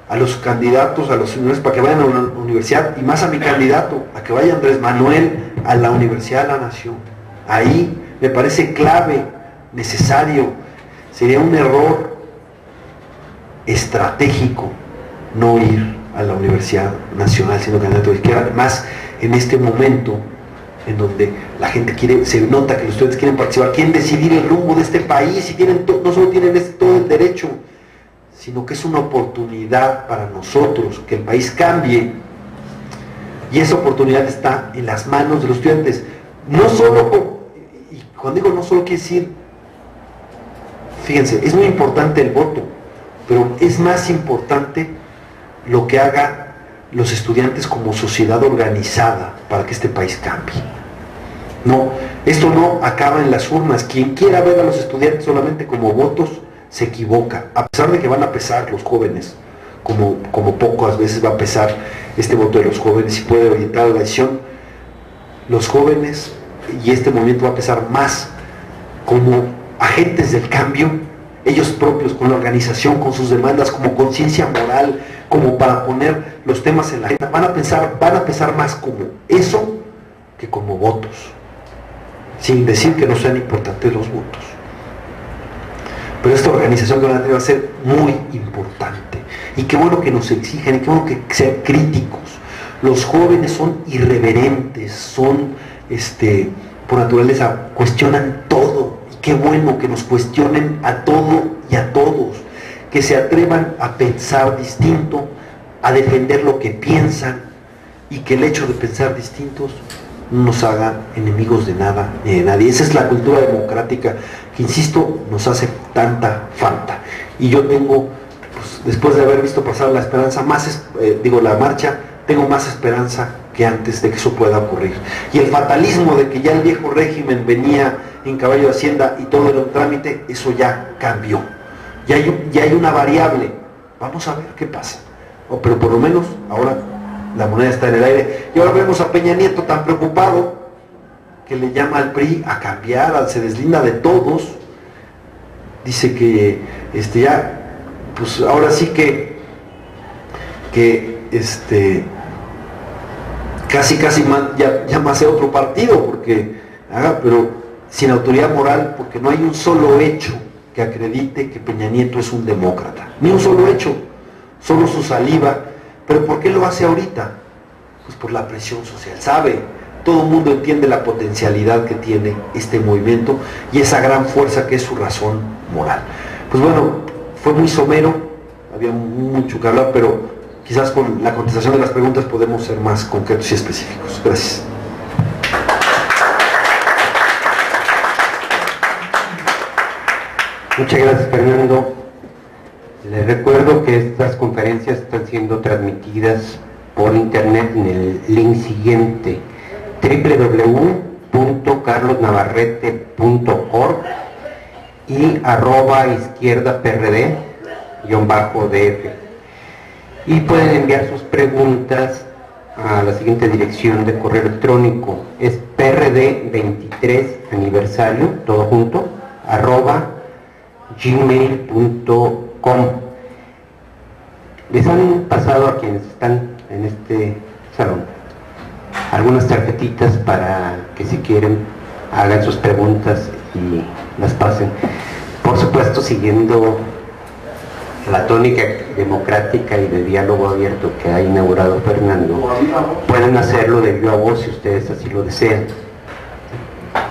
a los candidatos, a los señores para que vayan a una universidad, y más a mi candidato, a que vaya Andrés Manuel a la Universidad de la Nación. Ahí me parece clave, necesario, sería un error estratégico no ir a la Universidad Nacional siendo candidato de izquierda, más en este momento en donde la gente quiere, se nota que los estudiantes quieren participar, quieren decidir el rumbo de este país, y tienen no solo tienen todo el derecho, sino que es una oportunidad para nosotros, que el país cambie, y esa oportunidad está en las manos de los estudiantes. No solo, y cuando digo no solo quiere decir, fíjense, es muy importante el voto, pero es más importante lo que haga los estudiantes como sociedad organizada para que este país cambie. No, esto no acaba en las urnas. Quien quiera ver a los estudiantes solamente como votos se equivoca, a pesar de que van a pesar los jóvenes, como pocas veces va a pesar este voto de los jóvenes y puede orientar la decisión. Los jóvenes y este movimiento va a pesar más como agentes del cambio, ellos propios, con la organización, con sus demandas, como conciencia moral, como para poner los temas en la agenda. Van a pesar más como eso que como votos, sin decir que no sean importantes los votos. Pero esta organización que van a tener va a ser muy importante, y qué bueno que nos exigen, y qué bueno que sean críticos. Los jóvenes son irreverentes, son por naturaleza cuestionan todo, y qué bueno que nos cuestionen a todo y a todos, que se atrevan a pensar distinto, a defender lo que piensan, y que el hecho de pensar distintos no nos haga enemigos de nada ni de nadie. Esa es la cultura democrática que, insisto, nos hace tanta falta. Y yo tengo, pues, después de haber visto pasar la esperanza, la marcha, tengo más esperanza que antes de que eso pueda ocurrir. Y el fatalismo de que ya el viejo régimen venía en caballo de Hacienda y todo era un trámite, eso ya cambió. Ya hay una variable. Vamos a ver qué pasa. Pero por lo menos ahora la moneda está en el aire. Y ahora vemos a Peña Nieto tan preocupado que le llama al PRI a cambiar, se deslinda de todos. Dice que pues ahora sí que casi llámase otro partido, porque pero sin autoridad moral, porque no hay un solo hecho que acredite que Peña Nieto es un demócrata, ni un solo hecho, solo su saliva. ¿Pero por qué lo hace ahorita? Pues por la presión social. Todo el mundo entiende la potencialidad que tiene este movimiento y esa gran fuerza que es su razón moral. Pues bueno, fue muy somero, había mucho que hablar, pero quizás con la contestación de las preguntas podemos ser más concretos y específicos. Gracias. Muchas gracias, Fernando. Les recuerdo que estas conferencias están siendo transmitidas por internet en el link siguiente: www.carlosnavarrete.org y @izquierdaprd_df. Y pueden enviar sus preguntas a la siguiente dirección de correo electrónico: es prd23aniversario, todo junto, @gmail.com. Les han pasado a quienes están en este salón algunas tarjetitas para que, si quieren, hagan sus preguntas y las pasen, por supuesto siguiendo la tónica democrática y de diálogo abierto que ha inaugurado Fernando. Pueden hacerlo de viva voz si ustedes así lo desean.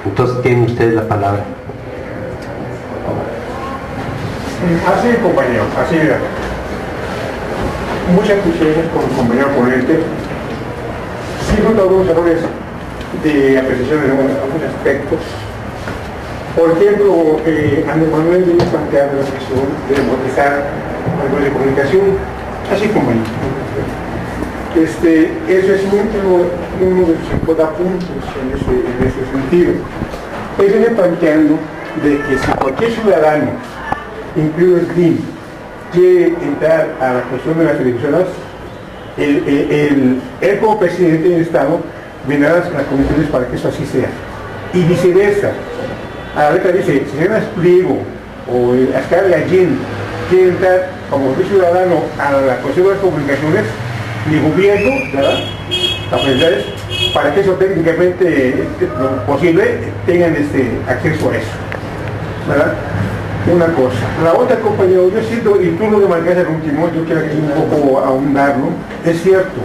Entonces tienen ustedes la palabra. Así, compañero, así era. Muchas cuestiones con el compañero ponente. Sí, son algunos errores de apreciación en algunos aspectos. Por ejemplo, Andrés Manuel viene planteando la cuestión de democratizar los medios de comunicación, así como eso es uno de sus 50 puntos en ese sentido. Él viene planteando de que si cualquier ciudadano, incluido el CRIM, quiere entrar a la cuestión de las elecciones, él como presidente del Estado vendrá a las condiciones para que eso así sea. Y viceversa. A la letra dice, si Jonas Pliego o Ascar Gallín quiere entrar como ciudadano al Consejo de Comunicaciones, mi gobierno, ¿verdad? Las autoridades, para que eso técnicamente lo posible tengan acceso a eso, ¿verdad? Una cosa. La otra, compañero, yo siento, y tú lo demarcaste al último, yo quiero aquí un poco ahondarlo, es cierto,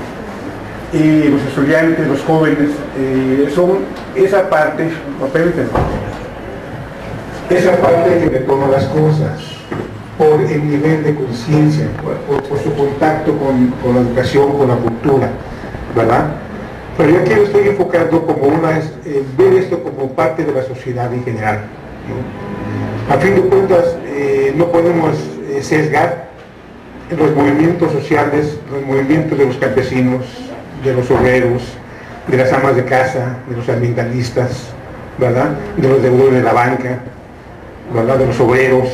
los estudiantes, los jóvenes, son esa parte, esa parte que retoma las cosas por el nivel de conciencia, por su contacto con la educación, con la cultura, ¿verdad? Pero yo aquí lo estoy enfocando como ver esto como parte de la sociedad en general, ¿no? A fin de cuentas, no podemos sesgar los movimientos sociales, los movimientos de los campesinos, de los obreros, de las amas de casa, de los ambientalistas, ¿verdad? De los deudores de la banca, ¿verdad? De los obreros,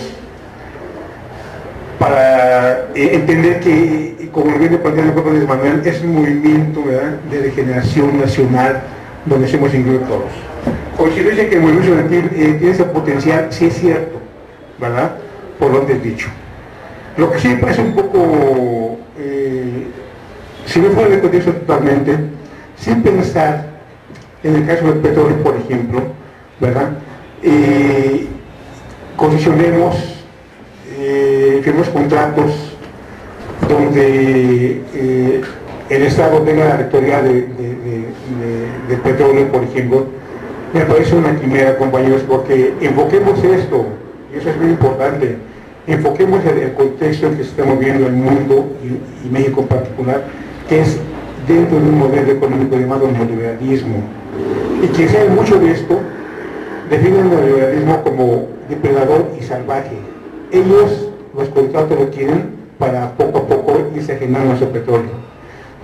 para entender que, como bien plantea el propio Andrés Manuel, es un movimiento, ¿verdad?, de regeneración nacional donde somos incluidos todos. O si dicen que el movimiento estudiantil tiene ese potencial, sí es cierto, ¿verdad?, por lo antes dicho. Lo que sí parece un poco, si no fuera de contexto totalmente, sin pensar en el caso del petróleo, por ejemplo, ¿verdad?, condicionemos, firmemos contratos donde el Estado tenga la rectoría del petróleo, por ejemplo. Me parece una quimera, compañeros, porque enfoquemos esto, y eso es muy importante, enfoquemos el contexto en que se está moviendo el mundo y México en particular, que es dentro de un modelo económico llamado neoliberalismo. Y quien sabe mucho de esto, define el neoliberalismo como depredador y salvaje. Ellos los contratos lo quieren para poco a poco irse ajenando a su petróleo.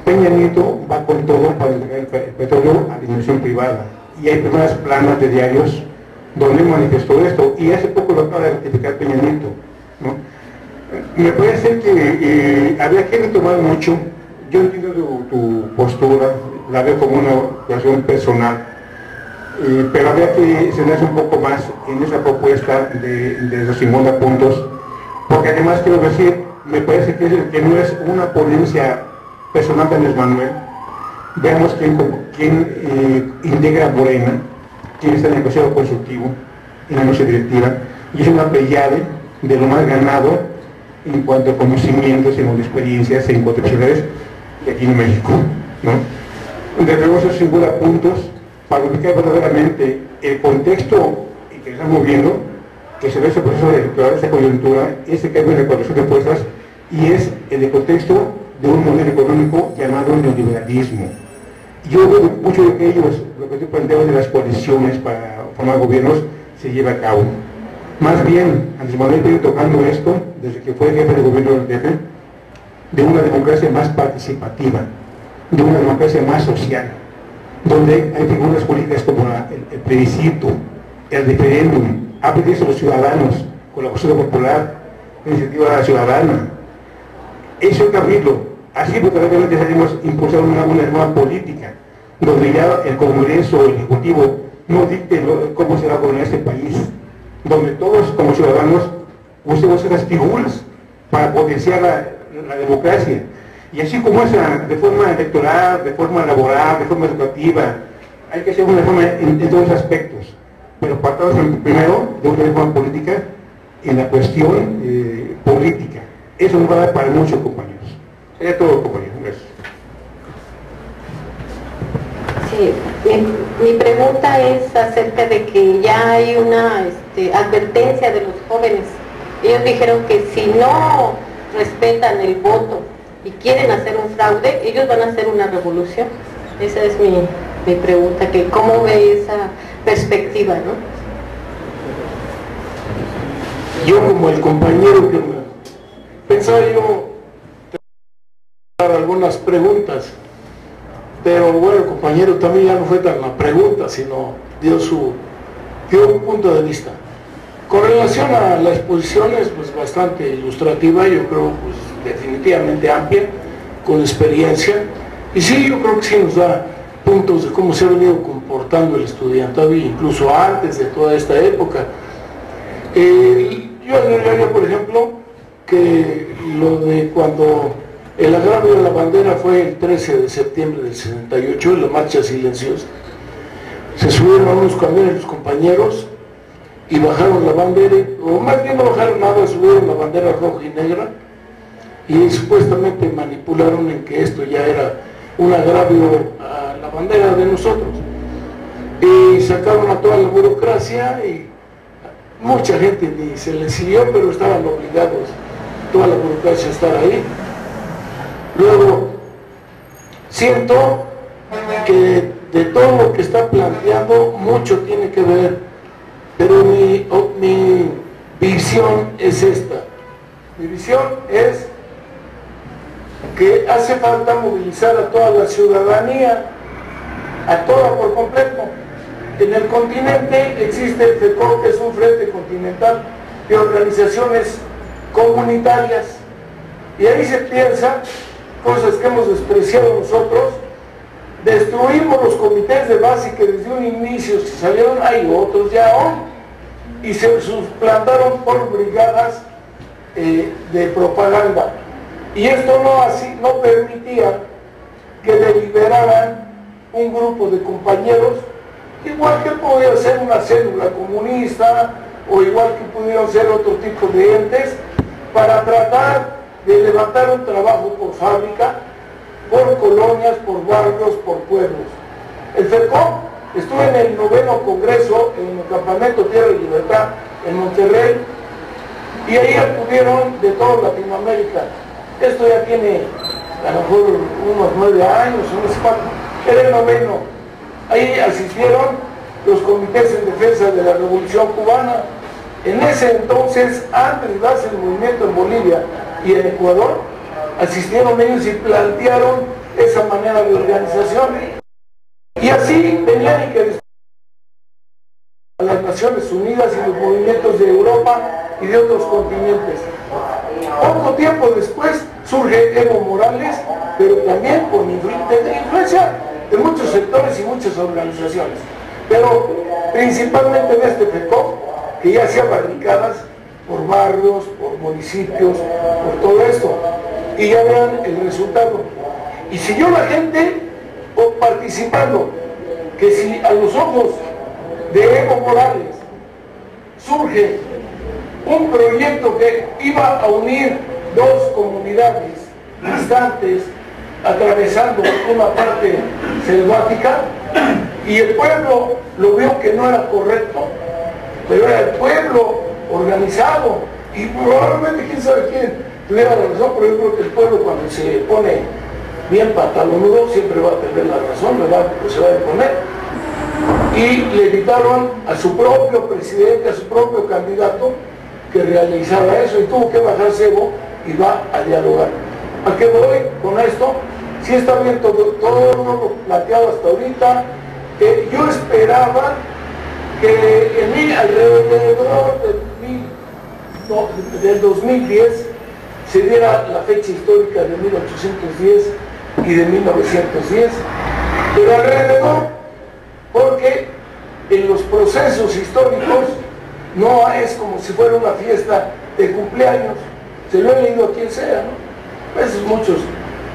Peña Nieto va con todo para entregar el petróleo a la inversión privada. Y hay primeras planas de diarios donde manifestó esto. Y hace poco lo acaba de ratificar Peña Nieto, ¿no? Me parece que habría que retomar mucho. Yo entiendo tu postura, la veo como una cuestión personal. Pero habría que centrarse un poco más en esa propuesta de los 50 puntos, porque además quiero decir, me parece que no es una ponencia personal de Andrés Manuel. Veamos quién integra Morena, quién está en el Consejo Consultivo, en la mesa directiva, y es una pleiade de lo más ganado en cuanto a conocimientos, en cuanto a experiencias, en cuanto a posibilidades de aquí en México, ¿no? Desde luego esos 50 puntos para ubicar verdaderamente el contexto en que estamos viendo, que se ve ese proceso de esta coyuntura, ese cambio de repartición de fuerzas, y es el contexto de un modelo económico llamado neoliberalismo. Yo veo mucho de que ellos, lo que tú planteabas de las coaliciones para formar gobiernos, se lleva a cabo. Más bien, Andrés Manuel viene tocando esto desde que fue jefe de gobierno del DF, de una democracia más participativa, de una democracia más social, donde hay figuras políticas como el plebiscito, el referéndum, ha pedido a los ciudadanos con la consulta popular, la iniciativa ciudadana. Eso hay que abrirlo. Así verdaderamente salimos impulsar una nueva política, donde ya el Congreso o el Ejecutivo no dicte cómo se va a gobernar este país, donde todos como ciudadanos usemos esas figuras para potenciar la democracia. Y así como esa reforma electoral, reforma laboral, reforma educativa, hay que hacer una reforma en todos los aspectos, pero partamos primero de una reforma política en la cuestión política. Eso nos va a dar para mucho, compañeros. Sería todo, compañeros. Gracias. Sí, mi pregunta es acerca de que ya hay una advertencia de los jóvenes. Ellos dijeron que si no respetan el voto y quieren hacer un fraude, ellos van a hacer una revolución. Esa es mi pregunta, que cómo ve esa perspectiva, ¿no? Yo como el compañero que pensaba yo dar algunas preguntas, pero bueno, el compañero también ya no fue tan la pregunta, sino dio un punto de vista. Con relación a la exposición es pues bastante ilustrativa, yo creo pues definitivamente amplia, con experiencia, y sí, yo creo que sí nos da puntos de cómo se ha venido comportando el estudiantado, incluso antes de toda esta época. Yo agregaría, por ejemplo, que lo de cuando el agravio de la bandera fue el 13 de septiembre del 68, en la marcha silenciosa. Se subieron a unos camiones los compañeros y bajaron la bandera, o más bien no bajaron nada, subieron la bandera roja y negra y supuestamente manipularon en que esto ya era un agravio a la bandera de nosotros. Y sacaron a toda la burocracia y mucha gente ni se les siguió, pero estaban obligados toda la burocracia a estar ahí. Luego, siento que de todo lo que está planteando, mucho tiene que ver, pero mi visión es esta. Mi visión es que hace falta movilizar a toda la ciudadanía, a toda por completo. En el continente existe el FECOC, que es un frente continental de organizaciones comunitarias, y ahí se piensa cosas que hemos despreciado nosotros. Destruimos los comités de base que desde un inicio se salieron, hay otros ya hoy, y se suplantaron por brigadas de propaganda, y esto no permitía que deliberaran un grupo de compañeros, igual que podía ser una célula comunista, o igual que pudieron ser otro tipo de entes, para tratar de levantar un trabajo por fábrica, por colonias, por barrios, por pueblos. El FECOC estuvo en el 9º Congreso, en el Campamento Tierra y Libertad, en Monterrey, y ahí acudieron de toda Latinoamérica. Esto ya tiene a lo mejor unos 9 años, unos 4, era el 9º. Ahí asistieron los comités en defensa de la Revolución Cubana. En ese entonces, antes de darse el movimiento en Bolivia y en Ecuador, asistieron ellos y plantearon esa manera de organización. Y así tenían que a las Naciones Unidas y los movimientos de Europa y de otros continentes. Poco tiempo después surge Evo Morales, pero también con influencia de muchos sectores y muchas organizaciones, pero principalmente de este FECOC, que ya hacía barricadas por barrios, por municipios, por todo esto, y ya vean el resultado. Y siguió la gente participando, que si a los ojos de Evo Morales surge un proyecto que iba a unir dos comunidades distantes, atravesando una parte selvática, y el pueblo lo vio que no era correcto, pero era el pueblo organizado, y probablemente quién sabe quién tuviera la razón, pero yo creo que el pueblo, cuando se pone bien patalonudo, siempre va a tener la razón, ¿verdad? Pues se va a imponer. Y le invitaron a su propio presidente, a su propio candidato, que realizara eso, y tuvo que bajarse Evo y va a dialogar. ¿A qué voy con esto? Sí está bien todo lo planteado hasta ahorita. Yo esperaba que alrededor del 2010 se diera la fecha histórica de 1810 y de 1910, pero alrededor, porque en los procesos históricos no es como si fuera una fiesta de cumpleaños. Se lo he leído a quien sea, ¿no? A veces muchos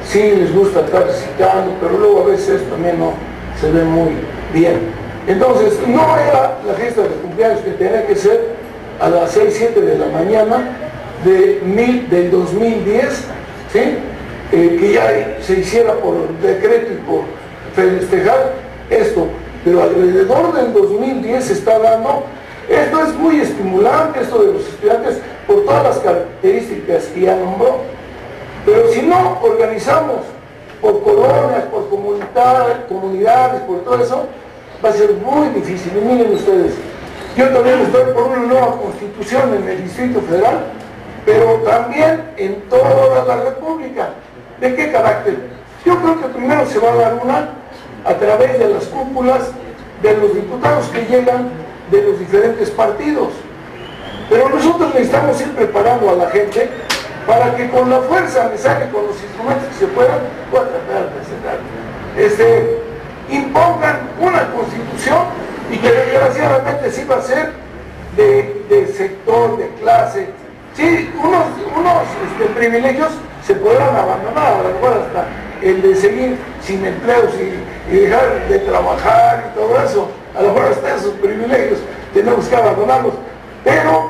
sí les gusta estar citando, pero luego a veces también no se ve muy bien. Entonces, no era la fiesta de cumpleaños que tenía que ser a las 6, 7 de la mañana del 2010, ¿sí? Que ya se hiciera por decreto y por festejar esto, pero alrededor del 2010 se está dando. Esto es muy estimulante, esto de los estudiantes, por todas las características que ya nombró, pero si no organizamos por colonias, por comunidades, por todo eso, va a ser muy difícil. Y miren ustedes, yo también estoy por una nueva constitución en el Distrito Federal, pero también en toda la República. ¿De qué carácter? Yo creo que primero se va a dar una a través de las cúpulas de los diputados que llegan de los diferentes partidos. Pero nosotros necesitamos ir preparando a la gente para que con la fuerza necesaria, con los instrumentos que se puedan, impongan una constitución, y que desgraciadamente sí va a ser de sector, de clase, Sí, unos privilegios se podrán abandonar, a lo mejor hasta el de seguir sin empleos y dejar de trabajar y todo eso, a lo mejor hasta esos privilegios tenemos que abandonarlos, pero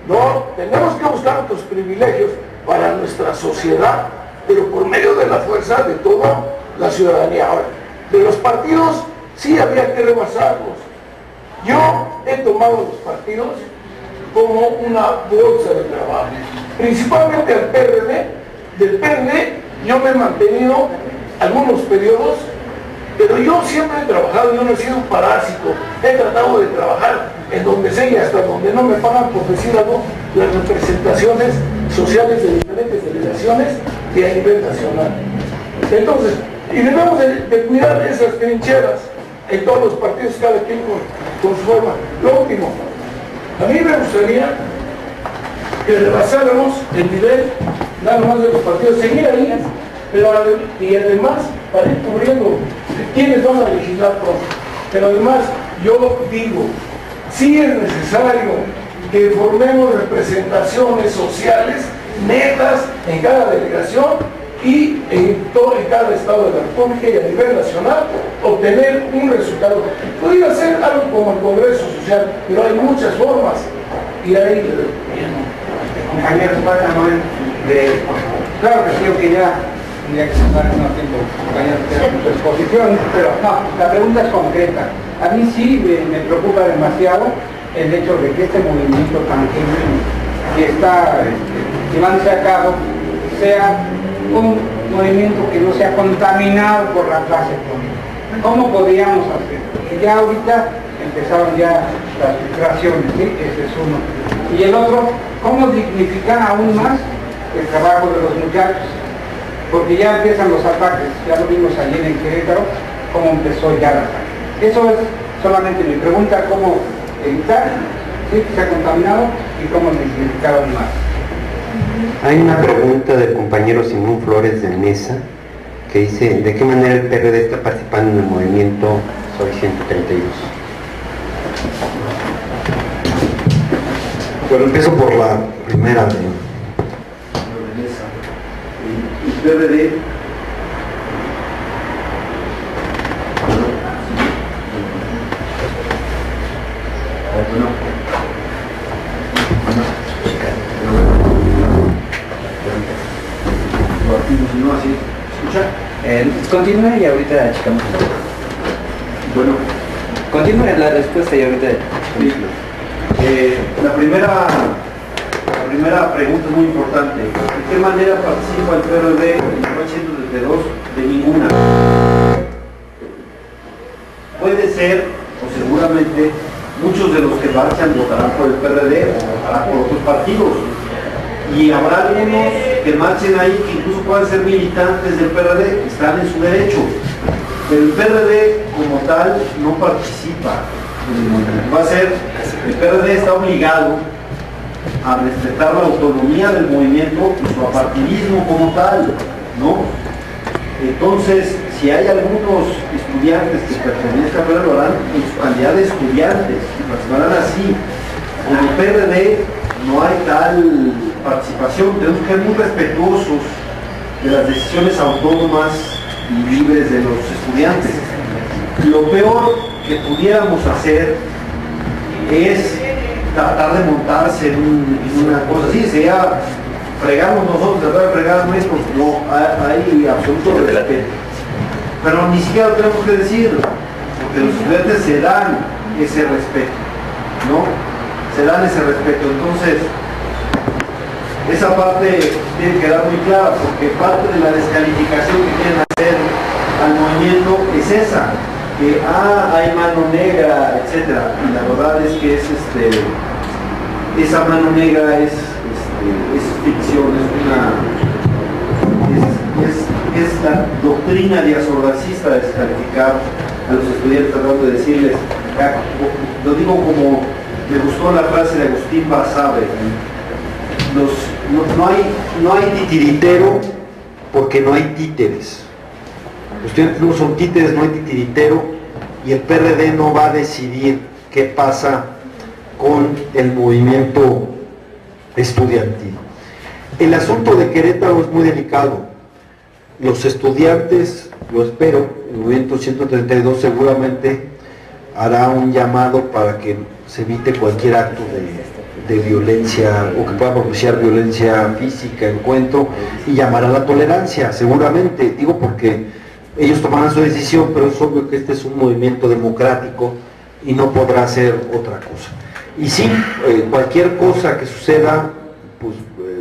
no, tenemos que buscar otros privilegios para nuestra sociedad, pero por medio de la fuerza de toda la ciudadanía. Ahora, de los partidos sí había que rebasarlos. Yo he tomado los partidos como una bolsa de trabajo, principalmente al PRD. Del PRD yo me he mantenido algunos periodos, pero yo siempre he trabajado, yo no he sido un parásito, he tratado de trabajar en donde sea y hasta donde no me pagan, por decir algo, las representaciones sociales de diferentes delegaciones y a nivel nacional. Entonces, y debemos de cuidar esas trincheras en todos los partidos, cada quien con su forma. Lo último, a mí me gustaría que rebasáramos el nivel nada más de los partidos, seguir ahí, pero y además para ir cubriendo quiénes van a legislar pronto. Pero además yo digo, sí es necesario que formemos representaciones sociales netas en cada delegación y en cada estado de la República y a nivel nacional obtener un resultado. Podría ser algo como el Congreso Social, pero hay muchas formas y ahí compañeros, claro que sí, que ya tendría que pasar unos tiempo, compañeros, su exposición, pero no, la pregunta es concreta. A mí sí me preocupa demasiado el hecho de que este movimiento tan que está llevándose a cabo sea un movimiento que no sea contaminado por la clase política. ¿Cómo podríamos hacer? Porque ya ahorita empezaron ya las filtraciones, ¿sí? Ese es uno. Y el otro, ¿cómo dignificar aún más el trabajo de los muchachos? Porque ya empiezan los ataques, ya lo vimos ayer en Querétaro, cómo empezó ya el ataque. Eso es solamente mi pregunta, cómo evitar, ¿sí?, que sea contaminado y cómo dignificar aún más. Hay una pregunta del compañero Simón Flores de Mesa que dice, ¿de qué manera el PRD está participando en el movimiento Soy 132? Bueno, empiezo por la primera de Mesa. El PRD no, así, ¿escucha? Continúe y ahorita checamos. Bueno, Continúe la respuesta y ahorita checamos. La primera pregunta es muy importante. ¿De qué manera participa el PRD en el 132? De ninguna. Puede ser, o seguramente, muchos de los que marchan votarán por el PRD o votarán por otros partidos. Y habrá algunos que marchen ahí que incluso puedan ser militantes del PRD, que están en su derecho. Pero el PRD como tal no participa en el movimiento. Va a ser, el PRD está obligado a respetar la autonomía del movimiento y su apartidismo como tal, ¿no? Entonces, si hay algunos estudiantes que pertenezcan al PRD, lo harán en su calidad de estudiantes, y participarán así. En el PRD no hay tal participación, tenemos que ser muy respetuosos de las decisiones autónomas y libres de los estudiantes. Lo peor que pudiéramos hacer es tratar de montarse en una cosa así, sería fregarnos nosotros, tratar de fregar nuestros, no hay absoluto respeto. Pero ni siquiera lo tenemos que decir, porque los estudiantes se dan ese respeto, ¿no? Se dan ese respeto. Entonces, esa parte tiene que quedar muy clara, porque parte de la descalificación que quieren hacer al movimiento es esa, que hay mano negra, etcétera. Y la verdad es que esa mano negra es ficción, es la doctrina diazorracista de descalificar a los estudiantes, tratando de decirles, lo digo como me gustó la frase de Agustín Basabe, no hay titiritero porque no hay títeres. Los estudiantes no son títeres, no hay titiritero, y el PRD no va a decidir qué pasa con el movimiento estudiantil. El asunto de Querétaro es muy delicado. Los estudiantes, lo espero, el movimiento 132 seguramente hará un llamado para que se evite cualquier acto de violencia o que pueda propiciar violencia física, encuentro, y llamará a la tolerancia, seguramente. Digo porque ellos tomarán su decisión, pero es obvio que este es un movimiento democrático y no podrá ser otra cosa. Y sí, cualquier cosa que suceda, pues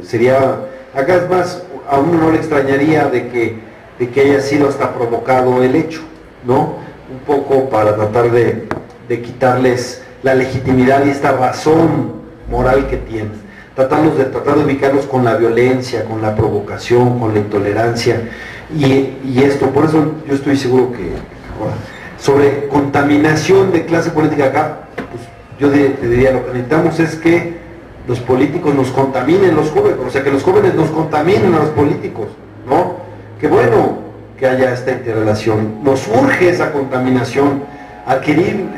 sería, acá es más, a uno no le extrañaría de que haya sido hasta provocado el hecho, ¿no? Un poco para tratar de quitarles la legitimidad y esta razón moral que tienen. Tratar de ubicarlos con la violencia, con la provocación, con la intolerancia, y esto, por eso yo estoy seguro que, ahora, sobre contaminación de clase política acá, pues yo te diría, lo que necesitamos es que los políticos nos contaminen los jóvenes, o sea, que los jóvenes nos contaminen a los políticos, ¿no? Qué bueno que haya esta interrelación. Nos urge esa contaminación, adquirir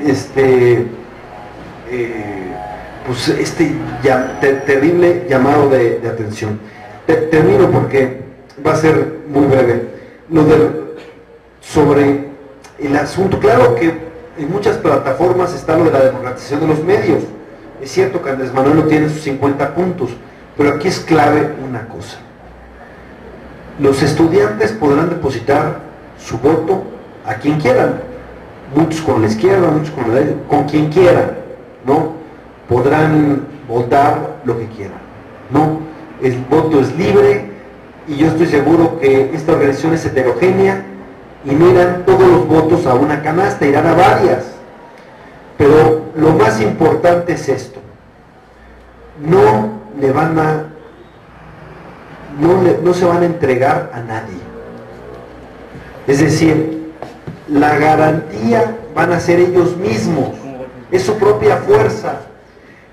pues terrible llamado de atención. Termino porque va a ser muy breve. Sobre el asunto, claro que en muchas plataformas está lo de la democratización de los medios. Es cierto que Andrés Manuel no tiene sus 50 puntos, pero aquí es clave una cosa. Los estudiantes podrán depositar su voto a quien quieran, muchos con la izquierda, muchos con la derecha, con quien quieran, ¿no? Podrán votar lo que quieran, ¿no? El voto es libre y yo estoy seguro que esta organización es heterogénea y no irán todos los votos a una canasta, irán a varias. Pero lo más importante es esto: no se van a entregar a nadie. Es decir, la garantía van a ser ellos mismos, es su propia fuerza.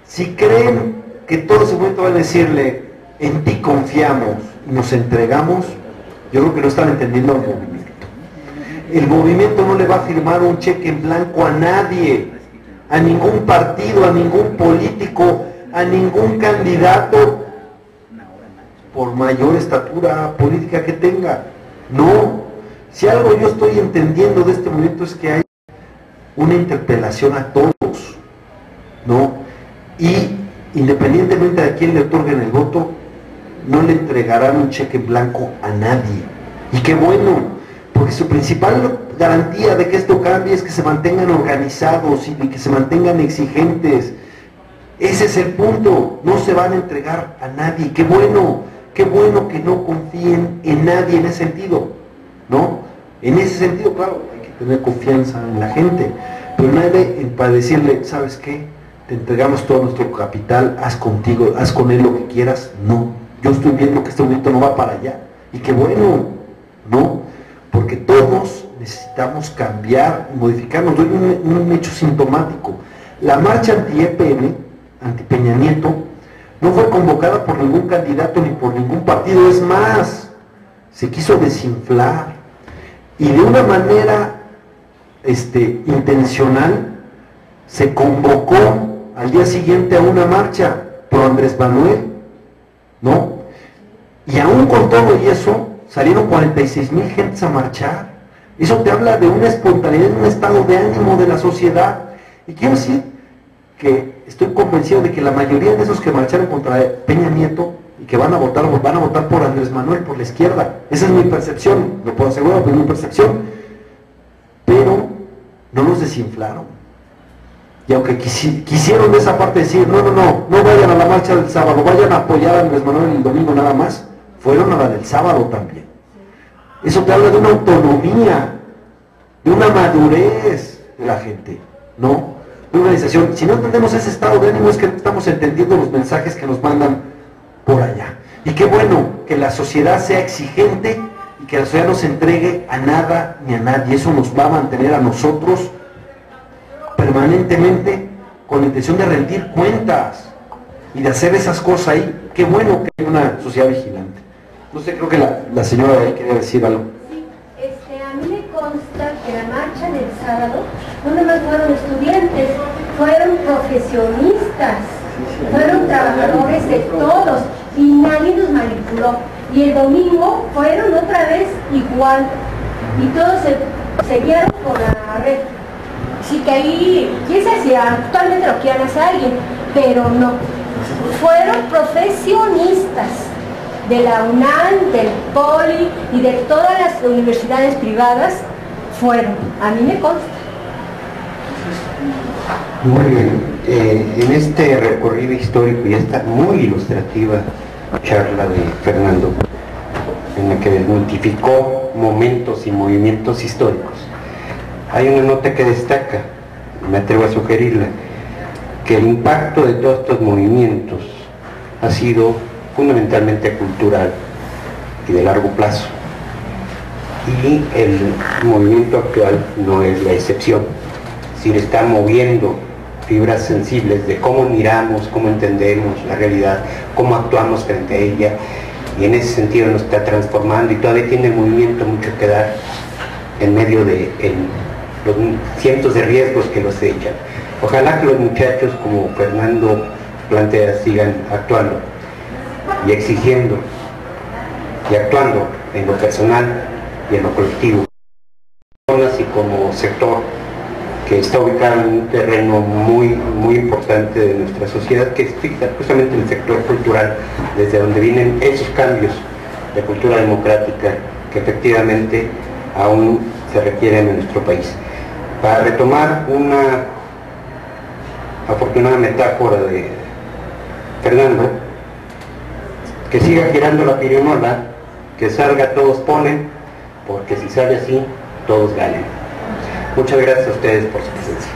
Si creen que todo ese momento van a decirle, en ti confiamos y nos entregamos, yo creo que no están entendiendo el movimiento. El movimiento no le va a firmar un cheque en blanco a nadie, a ningún partido, a ningún político, a ningún candidato, por mayor estatura política que tenga. No. Si algo yo estoy entendiendo de este movimiento es que hay una interpelación a todos, ¿no? Y independientemente de a quién le otorguen el voto, no le entregarán un cheque en blanco a nadie. Y qué bueno, porque su principal garantía de que esto cambie es que se mantengan organizados y que se mantengan exigentes. Ese es el punto, no se van a entregar a nadie. Qué bueno que no confíen en nadie en ese sentido, ¿no? En ese sentido, claro, hay que tener confianza en la gente, pero nadie para decirle, ¿sabes qué? Te entregamos todo nuestro capital, haz con él lo que quieras. No, yo estoy viendo que este movimiento no va para allá, y qué bueno, ¿no? Porque todos necesitamos cambiar y modificarnos. Doy un hecho sintomático. La marcha anti-EPN, anti-Peña Nieto, no fue convocada por ningún candidato ni por ningún partido. Es más, se quiso desinflar y de una manera intencional se convocó al día siguiente a una marcha por Andrés Manuel, ¿no? Y aún con todo y eso salieron 46,000 gentes a marchar. Eso te habla de una espontaneidad, de un estado de ánimo de la sociedad. Y quiero decir que estoy convencido de que la mayoría de esos que marcharon contra Peña Nieto y que van a votar por Andrés Manuel, por la izquierda. Esa es mi percepción, no puedo asegurar, pero es mi percepción. Pero no los desinflaron. Y aunque quisieron de esa parte decir, no vayan a la marcha del sábado, vayan a apoyar a Andrés Manuel el domingo nada más, fueron a la del sábado también. Eso te habla de una autonomía, de una madurez de la gente, ¿no? De una organización. Si no entendemos ese estado de ánimo es que no estamos entendiendo los mensajes que nos mandan por allá. Y qué bueno que la sociedad sea exigente y que la sociedad no se entregue a nada ni a nadie. Eso nos va a mantener a nosotros permanentemente con la intención de rendir cuentas y de hacer esas cosas ahí. Qué bueno que hay una sociedad vigilante. No sé, creo que la señora ahí quería decir algo. Sí, a mí me consta que la marcha del sábado no nomás fueron estudiantes, fueron profesionistas. fueron trabajadores de todos y nadie nos manipuló. Y el domingo fueron otra vez igual y todos se guiaron por la red. Así que ahí, quién sabe si actualmente lo quieran hacer alguien, pero no. Fueron profesionistas de la UNAM, del POLI y de todas las universidades privadas, fueron. A mí me consta. Muy bien. En este recorrido histórico y esta muy ilustrativa charla de Fernando, en la que desmitificó momentos y movimientos históricos, hay una nota que destaca, me atrevo a sugerirla, que el impacto de todos estos movimientos ha sido fundamentalmente cultural y de largo plazo, y el movimiento actual no es la excepción. Es decir, está moviendo fibras sensibles de cómo miramos, cómo entendemos la realidad, cómo actuamos frente a ella, y en ese sentido nos está transformando, y todavía tiene el movimiento mucho que dar en medio de los cientos de riesgos que los echan. Ojalá que los muchachos, como Fernando plantea, sigan actuando y exigiendo y actuando en lo personal y en lo colectivo, y como sector que está ubicado en un terreno muy importante de nuestra sociedad, que es justamente el sector cultural, desde donde vienen esos cambios de cultura democrática que efectivamente aún se requieren en nuestro país. Para retomar una afortunada metáfora de Fernando, que siga girando la pirinola, que salga todos ponen, porque si sale así, todos ganen. Muchas gracias a ustedes por su presencia.